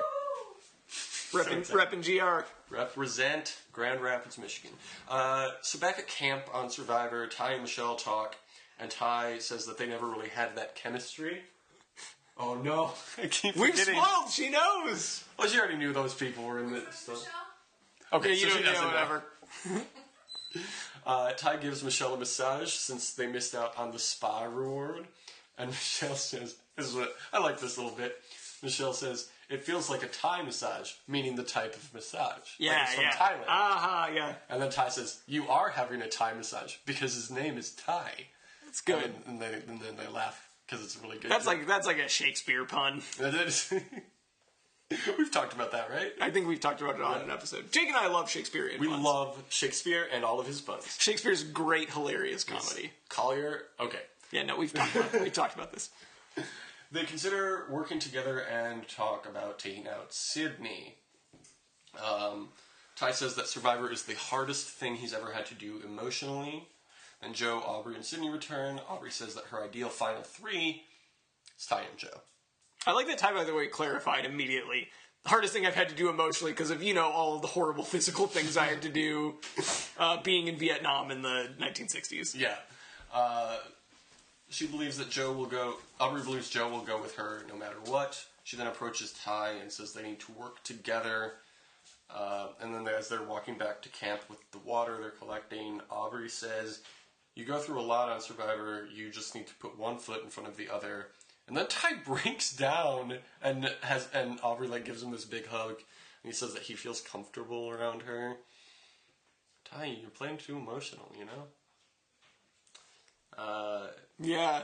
Reppin' GR. Represent Grand Rapids, Michigan. So back at camp on Survivor, Ty and Michelle talk, and Ty says that they never really had that chemistry. Oh no, I keep We've forgetting. spoiled, she knows! Well, she already knew those people were in it. So. Okay, so you she don't doesn't know, whatever. Ty gives Michelle a massage since they missed out on the spa reward. And Michelle says, I like this little bit. Michelle says, it feels like a Thai massage, meaning the type of massage. Yeah, like it's from Thailand. Yeah. And then Ty says, you are having a Thai massage because his name is Ty. It's good. And then they laugh because it's really good. That's like a Shakespeare pun. We've talked about that, right? I think we've talked about it on an episode. Jake and I love Shakespearean We puns. love Shakespeare and all of his puns. Shakespeare's great, hilarious comedy. Collier, okay. Yeah, no, we've talked about this. They consider working together and talk about taking out Sydney. Ty says that Survivor is the hardest thing he's ever had to do emotionally. Then Joe, Aubrey, and Sydney return. Aubrey says that her ideal final three is Ty and Joe. I like that Ty, by the way, clarified immediately. The hardest thing I've had to do emotionally because of, all of the horrible physical things I had to do being in Vietnam in the 1960s. Yeah. She believes that Aubrey believes Joe will go with her no matter what. She then approaches Ty and says they need to work together. And then as they're walking back to camp with the water they're collecting, Aubrey says, you go through a lot on Survivor, you just need to put one foot in front of the other. And then Ty breaks down and Aubrey gives him this big hug. And he says that he feels comfortable around her. Ty, you're playing too emotional, Yeah.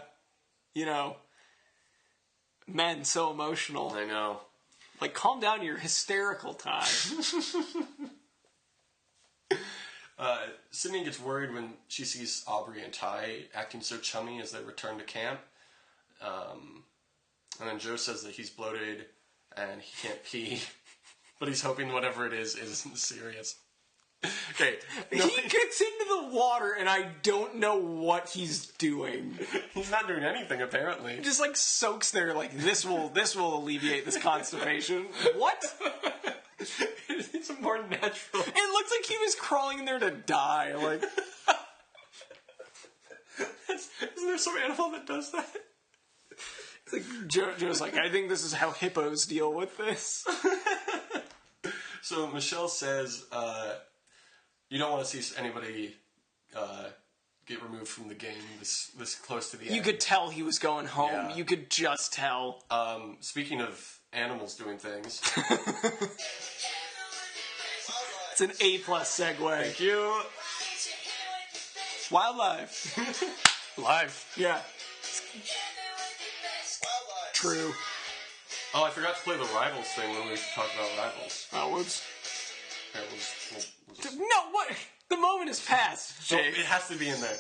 Men so emotional. I know. Calm down, you're hysterical, Ty. Sydney gets worried when she sees Aubrey and Ty acting so chummy as they return to camp. And then Joe says that he's bloated and he can't pee, but he's hoping whatever it is isn't serious. Okay. No, he gets into the water and I don't know what he's doing. He's not doing anything apparently. He just soaks there this will alleviate this constipation. What? It's more natural. It looks like he was crawling in there to die. Isn't there some animal that does that? Joe's I think this is how hippos deal with this. So Michelle says, you don't want to see anybody get removed from the game this close to the end. You could tell he was going home. Yeah. You could just tell. Speaking of animals doing things. It's an A+ segue. Thank you. Wildlife. Live. Yeah. True. Oh, I forgot to play the Rivals thing when we talked about Rivals. Whoops. Okay, we'll just... No, what? The moment has passed, So Jake. it has to be in there.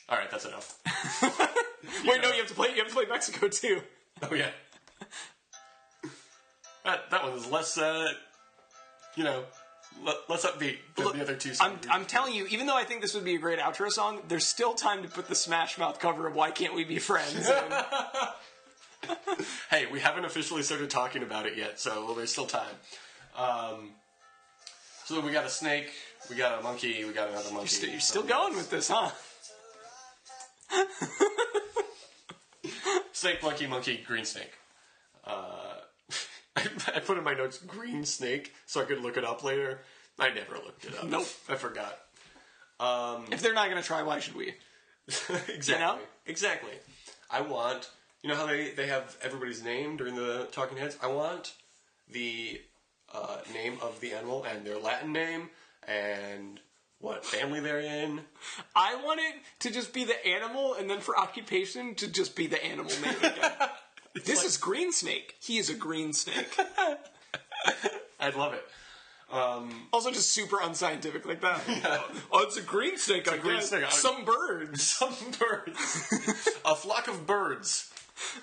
All right, that's enough. Wait, no, you have to play Mexico too. Oh yeah. That one is less, less upbeat than the other two songs. I'm telling you, even though I think this would be a great outro song, there's still time to put the Smash Mouth cover of "Why Can't We Be Friends" in. Hey, we haven't officially started talking about it yet, so there's still time. So we got a snake, we got a monkey, we got another monkey. You're still going with this, huh? Snake, monkey, green snake. I put in my notes green snake so I could look it up later. I never looked it up. Nope. I forgot. If they're not going to try, why should we? Exactly. You know? Exactly. I want... You know how they have everybody's name during the Talking Heads? I want the name of the animal and their Latin name and what family they're in. I want it to just be the animal, and then for occupation to just be the animal name again. This is Green Snake. He is a green snake. I'd love it. Also just super unscientific like that. Yeah. Oh, it's a green snake. It's a green snake. Some birds. Some birds. A flock of birds.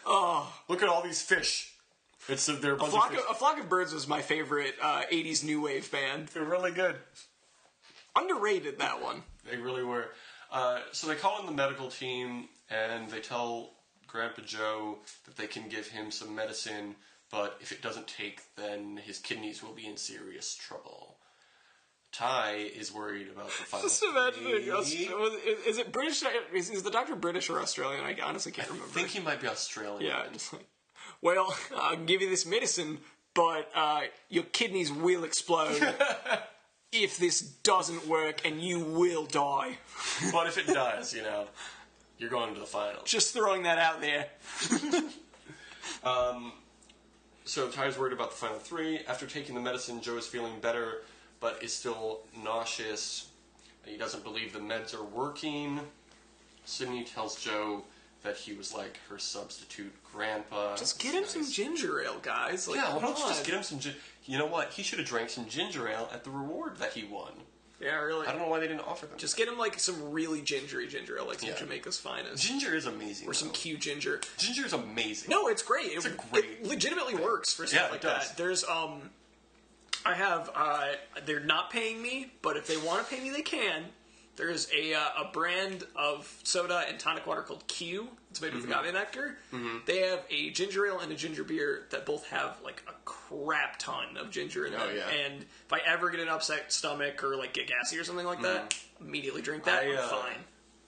Oh. Look at all these fish. They're a flock of birds was my favorite 80s new wave band. They're really good. Underrated, that one. They really were. So they call in the medical team, and they tell Grandpa Joe that they can give him some medicine, but if it doesn't take, then his kidneys will be in serious trouble. Ty is worried about the final Just imagining, is it British? Is the doctor British or Australian? I honestly can't remember. I think he might be Australian. Yeah. It's like, well, I'll give you this medicine, but your kidneys will explode if this doesn't work, and you will die. But if it does, you're going to the finals. Just throwing that out there. So Ty's worried about the final three. After taking the medicine, Joe is feeling better, but is still nauseous. He doesn't believe the meds are working. Sydney tells Joe that he was like her substitute grandpa. Just get him some ginger ale, guys. Like, yeah, why don't you just get him some ginger... You know what? He should have drank some ginger ale at the reward that he won. Yeah, really. I don't know why they didn't offer them. Just get him like some really gingery ginger ale, like some Jamaica's finest. Ginger is amazing. Or some Q ginger. Ginger is amazing. No, it's great. It legitimately works for stuff like that. There's I have they're not paying me, but if they want to pay me, they can. There's a brand of soda and tonic water called Q. It's made with agave nectar. Mm-hmm. They have a ginger ale and a ginger beer that both have like a crap ton of ginger in them. Oh, yeah. And if I ever get an upset stomach or like get gassy or something like that, immediately drink that. I'm fine.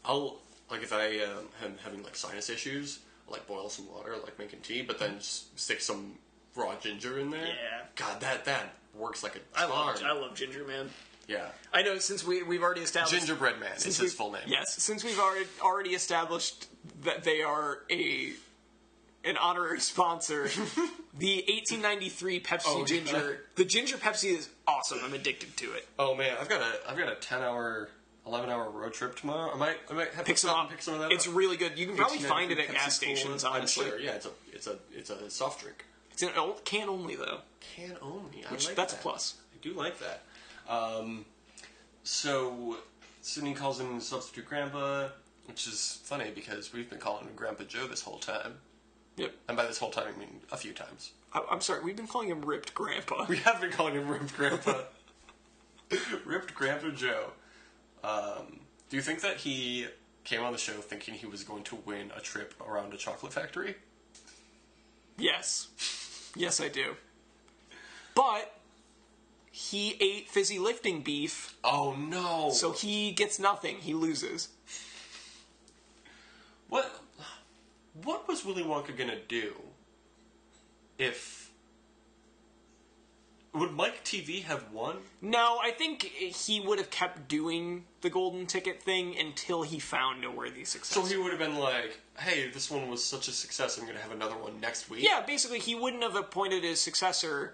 I'll if I am having like sinus issues, I'll like boil some water, like making tea, but then just stick some raw ginger in there. Yeah. God, that works like a charm. I love ginger, man. Yeah. I know, since we've already established... Gingerbread Man is his full name. Yes, since we've already established that they are an honorary sponsor, the 1893 Pepsi Ginger... The Ginger Pepsi is awesome. I'm addicted to it. Oh, man. I've got a 10-hour, 11-hour road trip tomorrow. I might have to pick some of that up. It's really good. You can probably find it at gas stations, honestly. I'm sure. Yeah, it's a soft drink. It's an can only, though. Can only. That's a plus. I do like that. So Sydney calls him substitute grandpa, which is funny because we've been calling him Grandpa Joe this whole time. Yep. And by this whole time, I mean a few times. I'm sorry, we've been calling him Ripped Grandpa. We have been calling him Ripped Grandpa. Ripped Grandpa Joe. Do you think that he came on the show thinking he was going to win a trip around a chocolate factory? Yes. Yes, I do. But... he ate fizzy lifting beef. Oh, no. So he gets nothing. He loses. What was Willy Wonka going to do if... Would Mike TV have won? No, I think he would have kept doing the golden ticket thing until he found a worthy successor. So he would have been like, hey, this one was such a success, I'm going to have another one next week? Yeah, basically, he wouldn't have appointed his successor...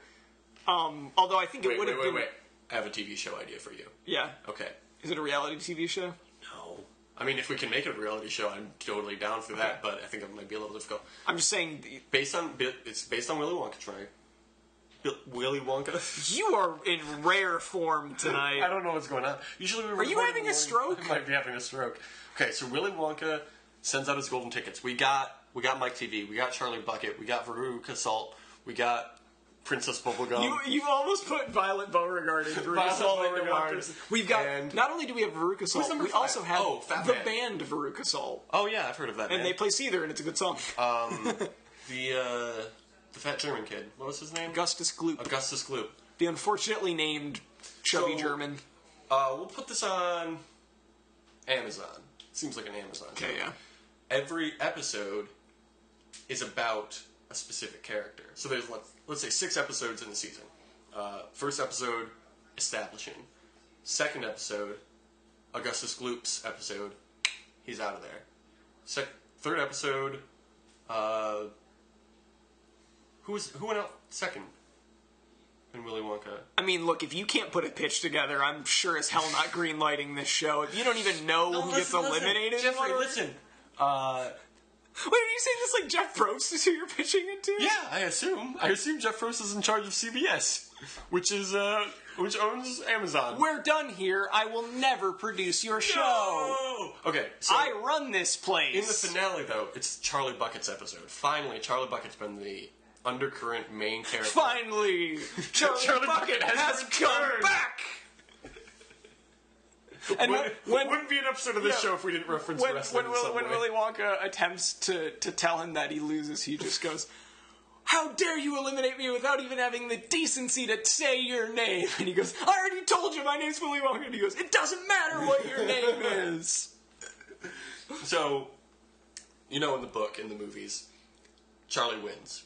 although I think it would have been... Wait. I have a TV show idea for you. Yeah. Okay. Is it a reality TV show? No. I mean, if we can make it a reality show, I'm totally down for that, but I think it might be a little difficult. I'm just saying... It's based on Willy Wonka, Trey. Willy Wonka? You are in rare form tonight. I don't know what's going on. Usually we Are you having a stroke? I might be having a stroke. Okay, so Willy Wonka sends out his golden tickets. We got Mike TV, we got Charlie Bucket, we got Veruca Salt, we got... Princess Bubblegum. You almost put Violet Beauregard in Veruca Salt. We've got... not only do we have Veruca Salt, we also have the band Veruca Salt. Oh, yeah, I've heard of that And they play Seether, and it's a good song. The fat German kid. What was his name? Augustus Gloop. Augustus Gloop. The unfortunately named chubby German. We'll put this on Amazon. Seems like an Amazon show. Okay, yeah. Every episode is about a specific character. So there's, let's say, 6 episodes in the season. First episode establishing. Second episode, Augustus Gloop's episode, he's out of there. Third episode, who went out second in Willy Wonka? I mean, look, if you can't put a pitch together, I'm sure as hell not greenlighting this show. If you don't even know who gets eliminated... Jeffrey, listen. Wait, are you saying this like Jeff Probst is who you're pitching into? Yeah, I assume. Jeff Probst is in charge of CBS, which owns Amazon. We're done here. I will never produce your show. No! Okay, so I run this place. in the finale, though, it's Charlie Bucket's episode. Finally, Charlie Bucket's been the undercurrent main character. Finally, Charlie Bucket has come back. And wouldn't be an episode of this show if we didn't reference wrestling in some way. When Willy Wonka attempts to tell him that he loses, he just goes, "How dare you eliminate me without even having the decency to say your name?" And he goes, "I already told you my name's Willy Wonka." And he goes, "It doesn't matter what your name is." So, in the book, in the movies, Charlie wins.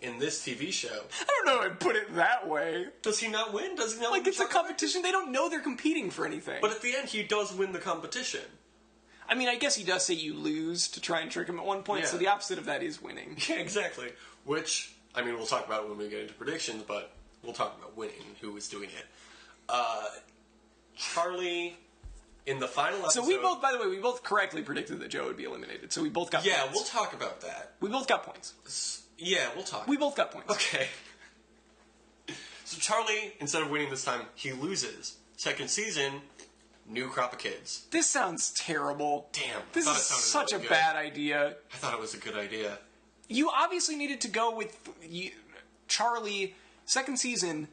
In this TV show... I don't know I'd put it that way. Does he not win? Does he not win? Like, it's a competition. They don't know they're competing for anything. But at the end, he does win the competition. I mean, I guess he does say you lose to try and trick him at one point, so the opposite of that is winning. Yeah, exactly. Which, I mean, we'll talk about it when we get into predictions, but we'll talk about winning, who is doing it. Charlie, in the final episode... So we both, by the way, we both correctly predicted that Joe would be eliminated, so we both got Yeah, points. we'll talk about that. We both got points. Yeah, we'll talk. We both got points. Okay. So Charlie, instead of winning this time, he loses. Second season, new crop of kids. This sounds terrible. Damn. This is such a bad idea. I thought it was a good idea. You obviously needed to go with Charlie, second season.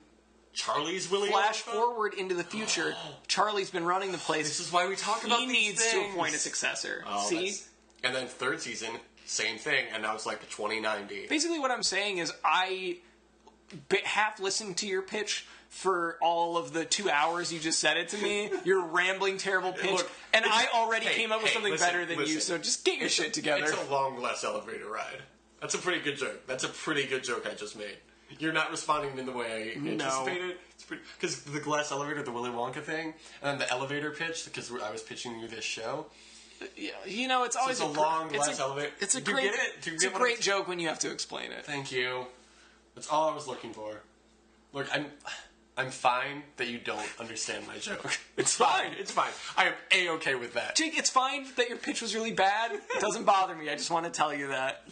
Charlie's Willy Flash Wonka? forward into the future. Charlie's been running the place. This is why we talk about He these needs things. to appoint a successor. Oh, See? And then third season, same thing, and now it's like a 2090. Basically what I'm saying is I half listened to your pitch for all of the 2 hours you just said it to me. Your rambling, terrible pitch. Look, and I already came up with something listen, better than you, so just get your shit together. It's a long glass elevator ride. That's a pretty good joke. That's a pretty good joke I just made. You're not responding in the way I anticipated. It's pretty because the glass elevator, the Willy Wonka thing, and then the elevator pitch because I was pitching you this show. Yeah, it's always a long glass elevator. It's a Do you great, get it? Do you it's a get what great it's- joke when you have to explain it. Thank you. That's all I was looking for. Look, I'm fine that you don't understand my joke. It's fine. It's fine. I am A-okay with that. Jake, it's fine that your pitch was really bad. It doesn't bother me. I just want to tell you that.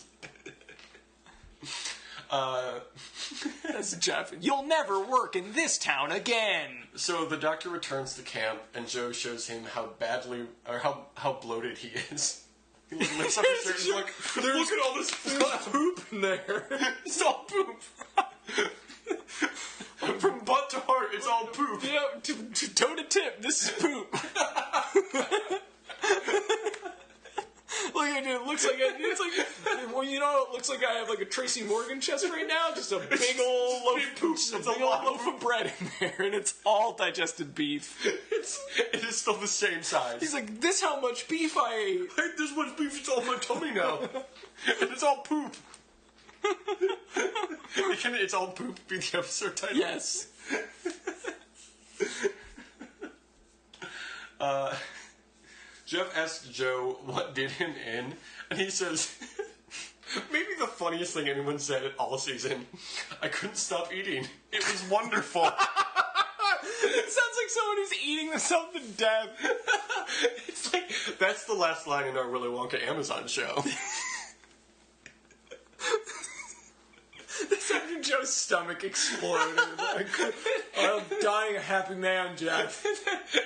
That's Jeff. You'll never work in this town again. So the doctor returns to camp, and Joe shows him how badly, or how bloated he is. He lifts up his shirt and he's like, look at all this poop in there. It's all poop. From butt to heart, it's all poop. Yeah, toe to tip, this is poop. Look at it, it looks like it's like, well, it looks like I have like a Tracy Morgan chest right now, just a big old loaf of bread in there, and it's all digested beef. It is still the same size. He's like, this how much beef I ate. I ate this much beef, it's all my tummy now. And it's all poop. Can It's All Poop be the episode title? Yes. Jeff asks Joe what did him in, and he says, maybe the funniest thing anyone said at all season, I couldn't stop eating. It was wonderful. It sounds like someone who's eating themselves to death. It's like, that's the last line in our Willy Wonka Amazon show. That's after Joe's stomach exploded. I'm dying a happy man, Jeff.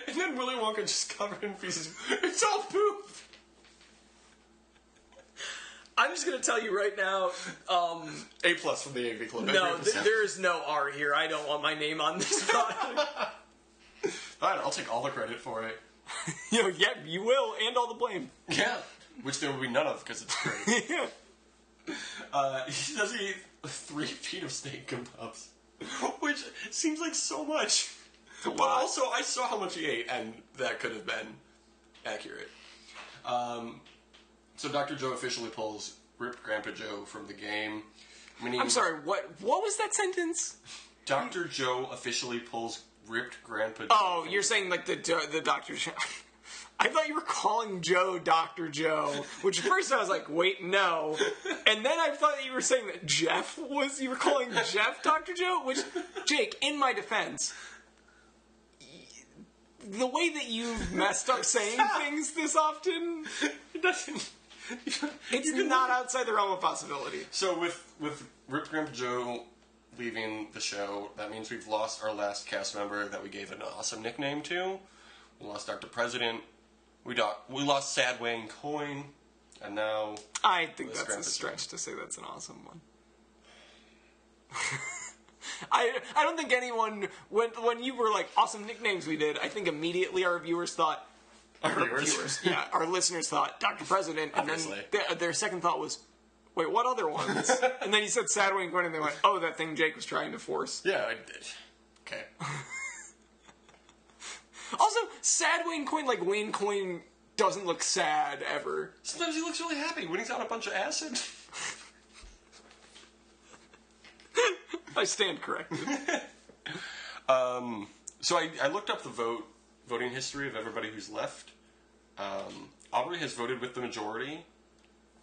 And then Willy Wonka just covered in pieces. It's all poop. I'm just going to tell you right now, A+ from the AV Club. no, there is no R here. I don't want my name on this product. Alright, I'll take all the credit for it. Yeah, you will, and all the blame. Yeah, which there will be none of because it's great. Yeah. He does eat 3 feet of steak kebabs, which seems like so much. But also, I saw how much he ate, and that could have been accurate. So Dr. Joe officially pulls Rip Grandpa Joe from the game. I'm sorry, what was that sentence? Dr. Joe officially pulls ripped Grandpa. Oh, you're saying like the Dr. Joe. I thought you were calling Joe Dr. Joe, which at first I was like, wait, no. And then I thought you were saying that you were calling Jeff Dr. Joe, which, Jake, in my defense, the way that you've messed up saying things this often, It doesn't. it's not outside the realm of possibility. So with Ripped Grandpa Joe leaving the show, that means we've lost our last cast member that we gave an awesome nickname to. We lost Dr. President. We lost Sad Wayne Coin, and now I think that's Grandpa a stretch Joe. to say that's an awesome one. I don't think anyone, when you were like, awesome nicknames we did, I think immediately our viewers thought, our listeners thought Dr. President, and Obviously. then their second thought was, wait, what other ones? And then he said Sad Wayne Coin, and they went, oh, that thing Jake was trying to force. Yeah, I did. Okay. Also, Sad Wayne Coin, like Wayne Coin doesn't look sad ever. Sometimes he looks really happy when he's on a bunch of acid. I stand corrected. So I looked up the voting history of everybody who's left. Aubrey has voted with the majority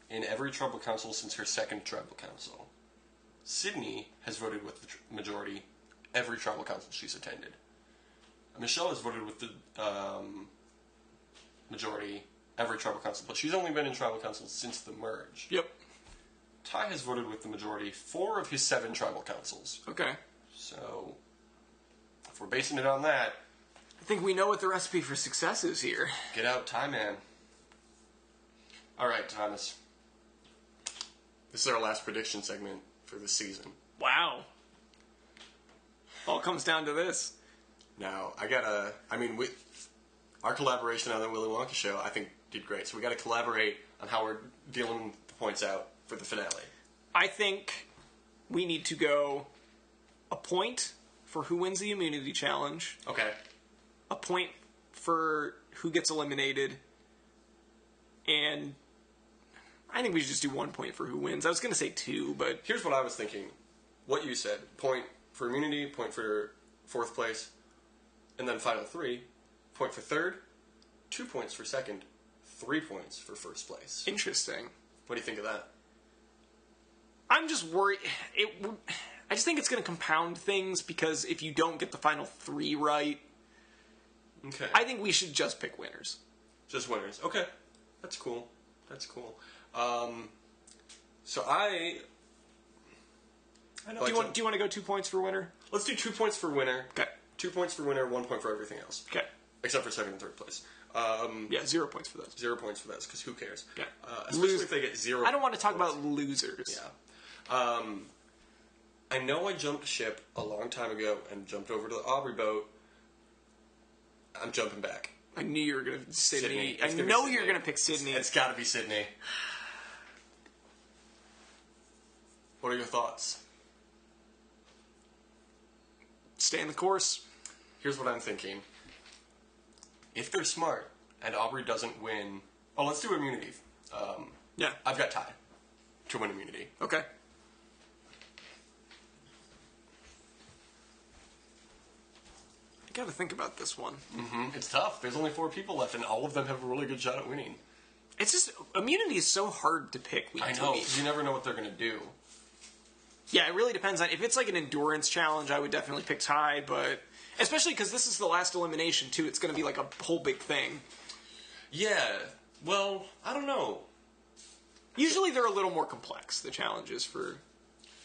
in every tribal council since her second tribal council. Sydney has voted with the majority every tribal council she's attended. Michelle has voted with the majority every tribal council, but she's only been in tribal council since the merge. Yep. Ty has voted with the majority 4 of his 7 tribal councils. Okay. So, if we're basing it on that, I think we know what the recipe for success is here. get out Ty, man. Alright, Thomas. This is our last prediction segment for this season. Wow. All comes down to this. Now, our collaboration on the Willy Wonka show, I think, did great. So we got to collaborate on how we're dealing the points out for the finale. I think we need to go a point for who wins the immunity challenge, Okay. a point for who gets eliminated, and I think we should just do 1 point for who wins. I was going to say 2, but Here's what I was thinking. What you said. Point for immunity, point for 4th place, and then final 3. Point for 3rd, 2 points for 2nd, 3 points for 1st place. interesting. What do you think of that? I'm just worried. I just think it's going to compound things because if you don't get the final 3 right, Okay. I think we should just pick winners. Just winners. Okay. That's cool. That's cool. So I know. Do you want to go 2 points for winner? Let's do 2 points for winner. Okay. 2 points for winner, 1 point for everything else. Okay. Except for 2nd and 3rd place. Yeah, 0 points for those. 0 points for those, because who cares? Yeah. Especially if they get 0. I don't want to talk points. about losers. Yeah. I know I jumped ship a long time ago and jumped over to the Aubrey boat. I'm jumping back. I knew you were going to Sydney. It's I gonna be know Sydney. you're going to pick Sydney. It's got to be Sydney. What are your thoughts? Stay in the course. Here's what I'm thinking. If they're smart and Aubrey doesn't win... Oh, let's do immunity. Yeah. I've got Ty to win immunity. Okay. I got to think about this one. It's tough. There's only 4 people left, and all of them have a really good shot at winning. It's just, immunity is so hard to pick week I to know. week. You never know what they're going to do. Yeah, it really depends on, if it's like an endurance challenge, I would definitely pick Ty, but, especially because this is the last elimination too, it's going to be like a whole big thing. Yeah. Well, I don't know. Usually they're a little more complex, the challenges for,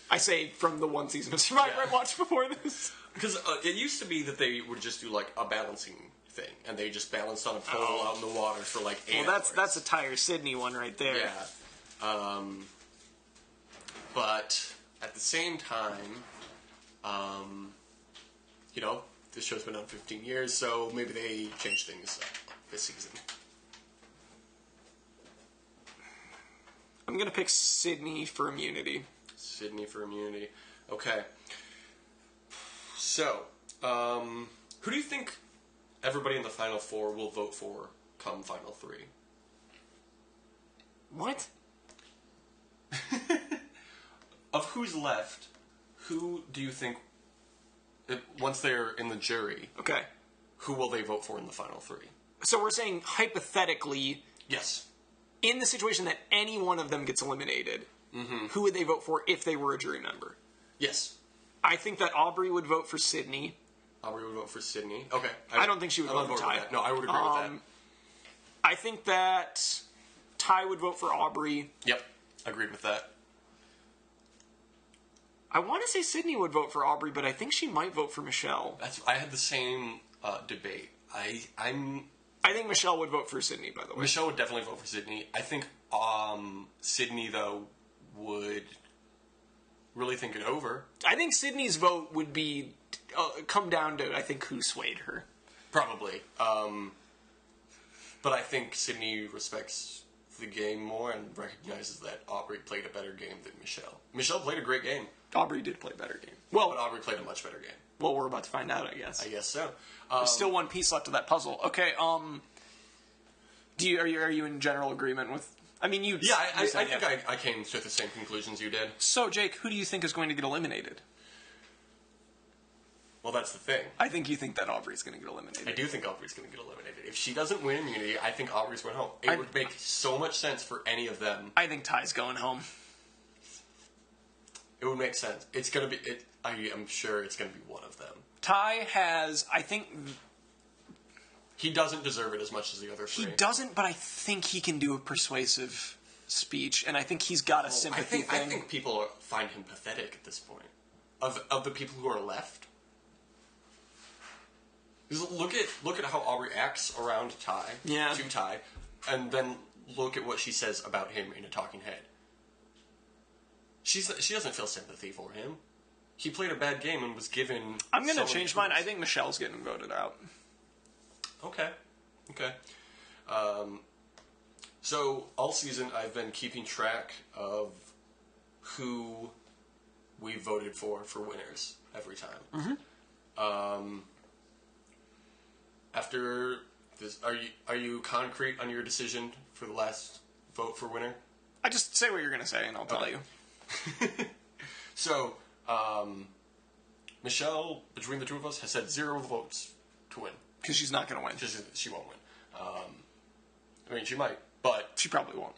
I say from the one season of Survivor Yeah. I watched before this. Because it used to be that they would just do, like, a balancing thing, and they just balanced on a pole out in the water for, like, 8 Well, hours. that's a Ty or Sydney one right there. Yeah. But at the same time, you know, this show's been on 15 years, so maybe they changed things up this season. I'm going to pick Sydney for immunity. Sydney for immunity. Okay. So, who do you think everybody in the Final 4 will vote for come Final 3? What? Of who's left, who do you think once they're in the jury, Okay. who will they vote for in the final three? So we're saying hypothetically, Yes. in the situation that any one of them gets eliminated, who would they vote for if they were a jury member? Yes. I think that Aubrey would vote for Sydney. Aubrey would vote for Sydney. Okay. I don't think she would vote for Ty. No, I would agree with that. I think that Ty would vote for Aubrey. Yep. Agreed with that. I want to say Sydney would vote for Aubrey, but I think she might vote for Michelle. I had the same debate. I think Michelle would vote for Sydney, by the way. Michelle would definitely vote for Sydney. I think Sydney, though, would really think it over. I think Sydney's vote would be come down to, I think, who swayed her. Probably. But I think Sydney respects the game more and recognizes that Aubrey played a better game than Michelle. Michelle played a great game. Aubrey did play a better game. But Aubrey played a much better game. Well, we're about to find out, I guess. I guess so. There's still one piece left of that puzzle. Okay, are you in general agreement with... I mean, you... Yeah, I think I came to the same conclusions you did. So, Jake, who do you think is going to get eliminated? Well, that's the thing. I think you think that Aubrey's going to get eliminated. I do think Aubrey's going to get eliminated. If she doesn't win immunity, I think Aubrey's going home. It would make so much sense for any of them. I think Ty's going home. It would make sense. It's going to be... I'm sure it's going to be one of them. Ty has, I think... He doesn't deserve it as much as the other three. He doesn't, but I think he can do a persuasive speech, and I think he's got a sympathy thing. I think people find him pathetic at this point. Of the people who are left. Look at how Aubrey acts around Ty, to Ty, and then look at what she says about him in a talking head. She doesn't feel sympathy for him. He played a bad game and was given... I'm going to change mine. I think Michelle's getting voted out. Okay. So, all season, I've been keeping track of who we voted for winners every time. After this, are you concrete on your decision for the last vote for winner? I just say what you're going to say, and I'll tell you. So, Michelle, between the two of us, has said 0 votes to win. Because she's not going to win. She won't win. I mean, she might, but... She probably won't.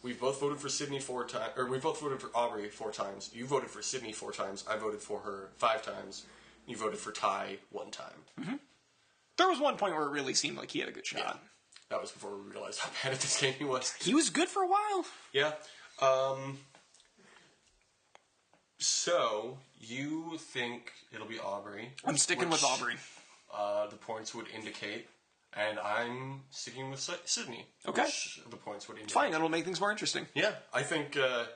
We've both voted for Sydney 4 times, or we both voted for Aubrey 4 times. You voted for Sydney 4 times. I voted for her 5 times. You voted for Ty 1 time. Mm-hmm. There was one point where it really seemed like he had a good shot. Yeah. That was before we realized how bad at this game he was. He was good for a while. Yeah. So, you think it'll be Aubrey. I'm sticking with Aubrey. The points would indicate. And I'm sticking with Sydney. Okay. Which the points would indicate. Fine, that'll make things more interesting. Yeah, I think... I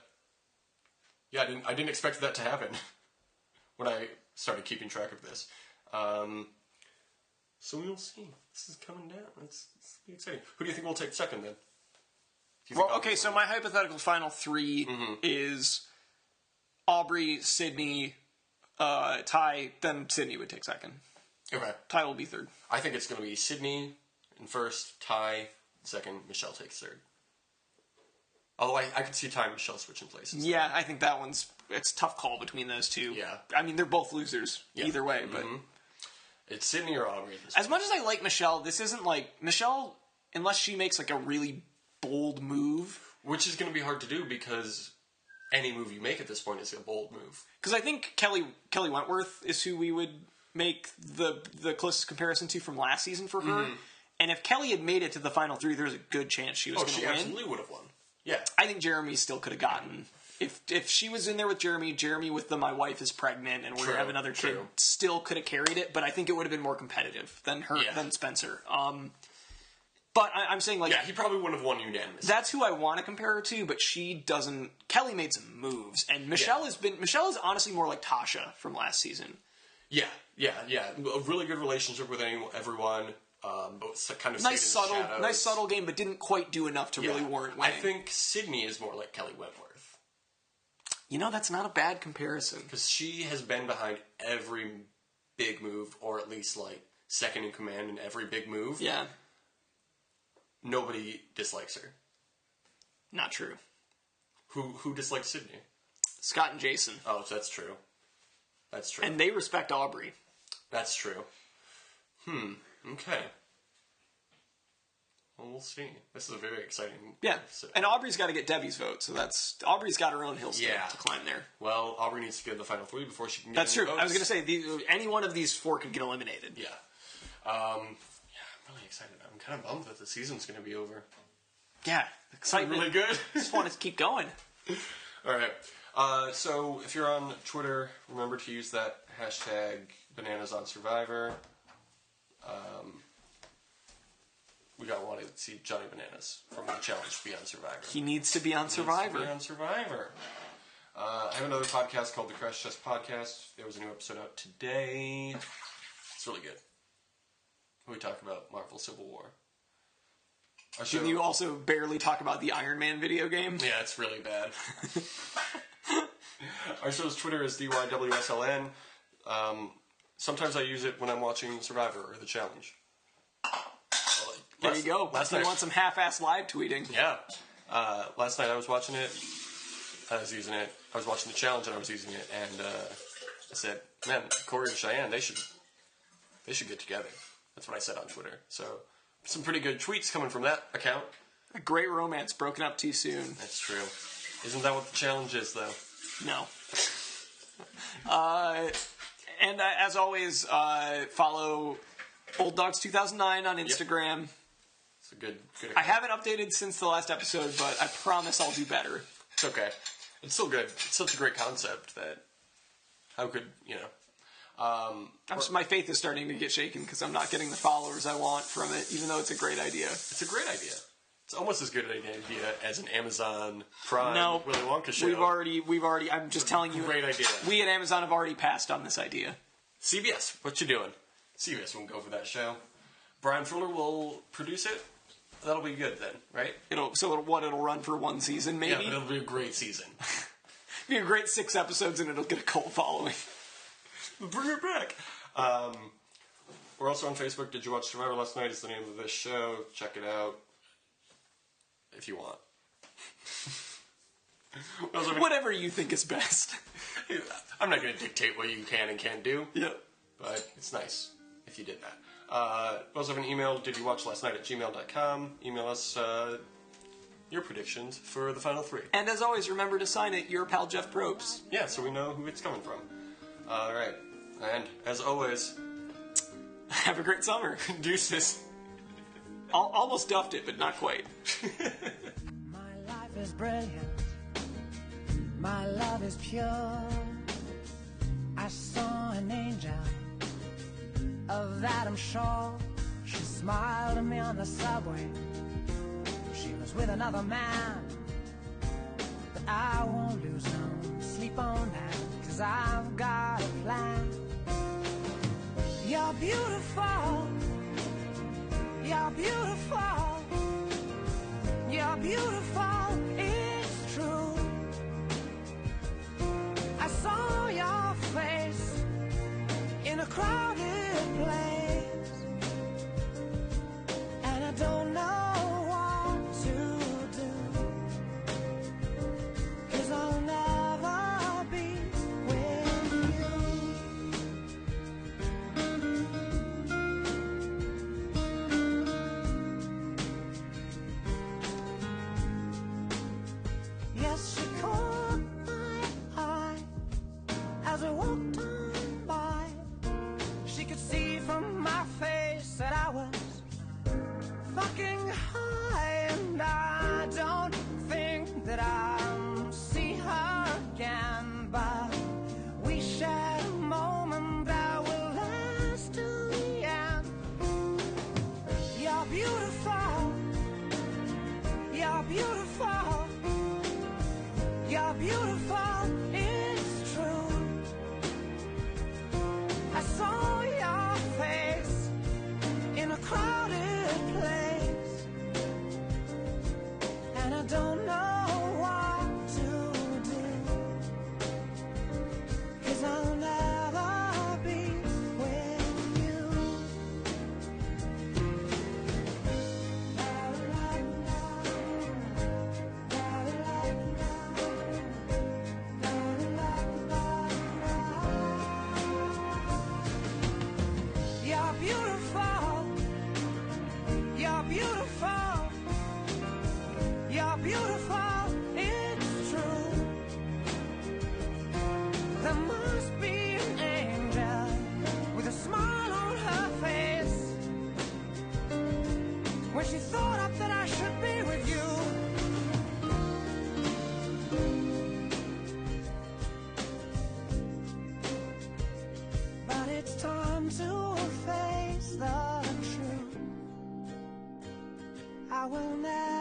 didn't expect that to happen when I started keeping track of this. So we'll see. This is coming down. It's exciting. Who do you think will take second, then? Well, okay, so my hypothetical final 3 is Aubrey, Sydney, Ty, then Sydney would take second. Okay. Ty will be third. I think it's going to be Sydney in first, Ty second, Michelle takes third. Although I could see Ty and Michelle switching places. Yeah, I think that it's a tough call between those two. Yeah. I mean, they're both losers either way, but... It's Sydney or Aubrey. As much as I like Michelle, this isn't like... Michelle, unless she makes like a really bold move... Which is going to be hard to do because any move you make at this point is a bold move. Because I think Kelly Wentworth is who we would make the closest comparison to from last season for her. And if Kelly had made it to the final 3, there's a good chance she was going to win. She absolutely would have won. Yeah. I think Jeremy still could have gotten... If she was in there with Jeremy with the "my wife is pregnant and we're gonna have another kid," still could have carried it. But I think it would have been more competitive than Spencer. But I'm saying he probably wouldn't have won unanimously. That's who I want to compare her to, but she doesn't. Kelly made some moves, and Michelle is honestly more like Tasha from last season. Yeah. A really good relationship with everyone. But kind of nice subtle game, but didn't quite do enough to really warrant winning. I think Sydney is more like Kelly Wentworth. You know, that's not a bad comparison. Because she has been behind every big move, or at least, second in command in every big move. Yeah. Nobody dislikes her. Not true. Who dislikes Sydney? Scott and Jason. Oh, that's true. That's true. And they respect Aubrey. That's true. Okay. Well, we'll see. This is a very exciting... Yeah, and Aubrey's got to get Debbie's vote, so Aubrey's got her own hill to climb there. Well, Aubrey needs to get in the final 3 before she can get That's true. votes. I was going to say, any one of these 4 could get eliminated. Yeah. I'm really excited. I'm kind of bummed that the season's going to be over. Yeah, Excitement. Really good. Just want to keep going. All right. So if you're on Twitter, remember to use that hashtag #BananasOnSurvivor. We got wanted to see Johnny Bananas from the challenge be on Survivor. He needs to be on Survivor. I have another podcast called the Crash Test Podcast. There was a new episode out today. It's really good. We talk about Marvel Civil War. Didn't you also barely talk about the Iron Man video game? Yeah, it's really bad. Our show's Twitter is DYWSLN. Sometimes I use it when I'm watching Survivor or the challenge. There you go. If you want some half-ass live tweeting. Yeah. Last night I was watching it. I was using it. I was watching the challenge and I was using it. And I said, man, Corey and Cheyenne, they should get together. That's what I said on Twitter. So some pretty good tweets coming from that account. A great romance broken up too soon. That's true. Isn't that what the challenge is, though? No. And as always, follow Old Dogs 2009 on Instagram. Yep. It's a good account. I haven't updated since the last episode, but I promise I'll do better. It's okay. It's still good. It's such a great concept that how could, my faith is starting to get shaken because I'm not getting the followers I want from it, even though it's a great idea. It's a great idea. It's almost as good an idea as an Amazon Prime Willy Wonka show. We've already. I'm just telling you. Great idea. We at Amazon have already passed on this idea. CBS, what you doing? CBS won't go for that show. Brian Fuller will produce it. That'll be good then, right? It'll run for 1 season, maybe? Yeah, it'll be a great season. It'll be a great 6 episodes and it'll get a cult following. Bring it back. We're also on Facebook. Did You Watch Survivor Last Night is the name of this show. Check it out if you want. Whatever you think is best. I'm not going to dictate what you can and can't do. Yeah. But it's nice if you did that. We also have an email, didyouwatchlastnight@gmail.com. Email us your predictions for the final 3. And as always, remember to sign it, your pal Jeff Probst. Yeah, so we know who it's coming from. Alright. And as always, have a great summer. Deuces. Almost duffed it, but not quite. My life is brilliant. My love is pure. I saw an angel. Of that I'm sure. She smiled at me on the subway. She was with another man. But I won't lose no sleep on that, 'cause I've got a plan. You're beautiful. You're beautiful. You're beautiful. It's true. I saw your face in a crowded place, and I don't know what to do, 'cause I'll never be with you. I will never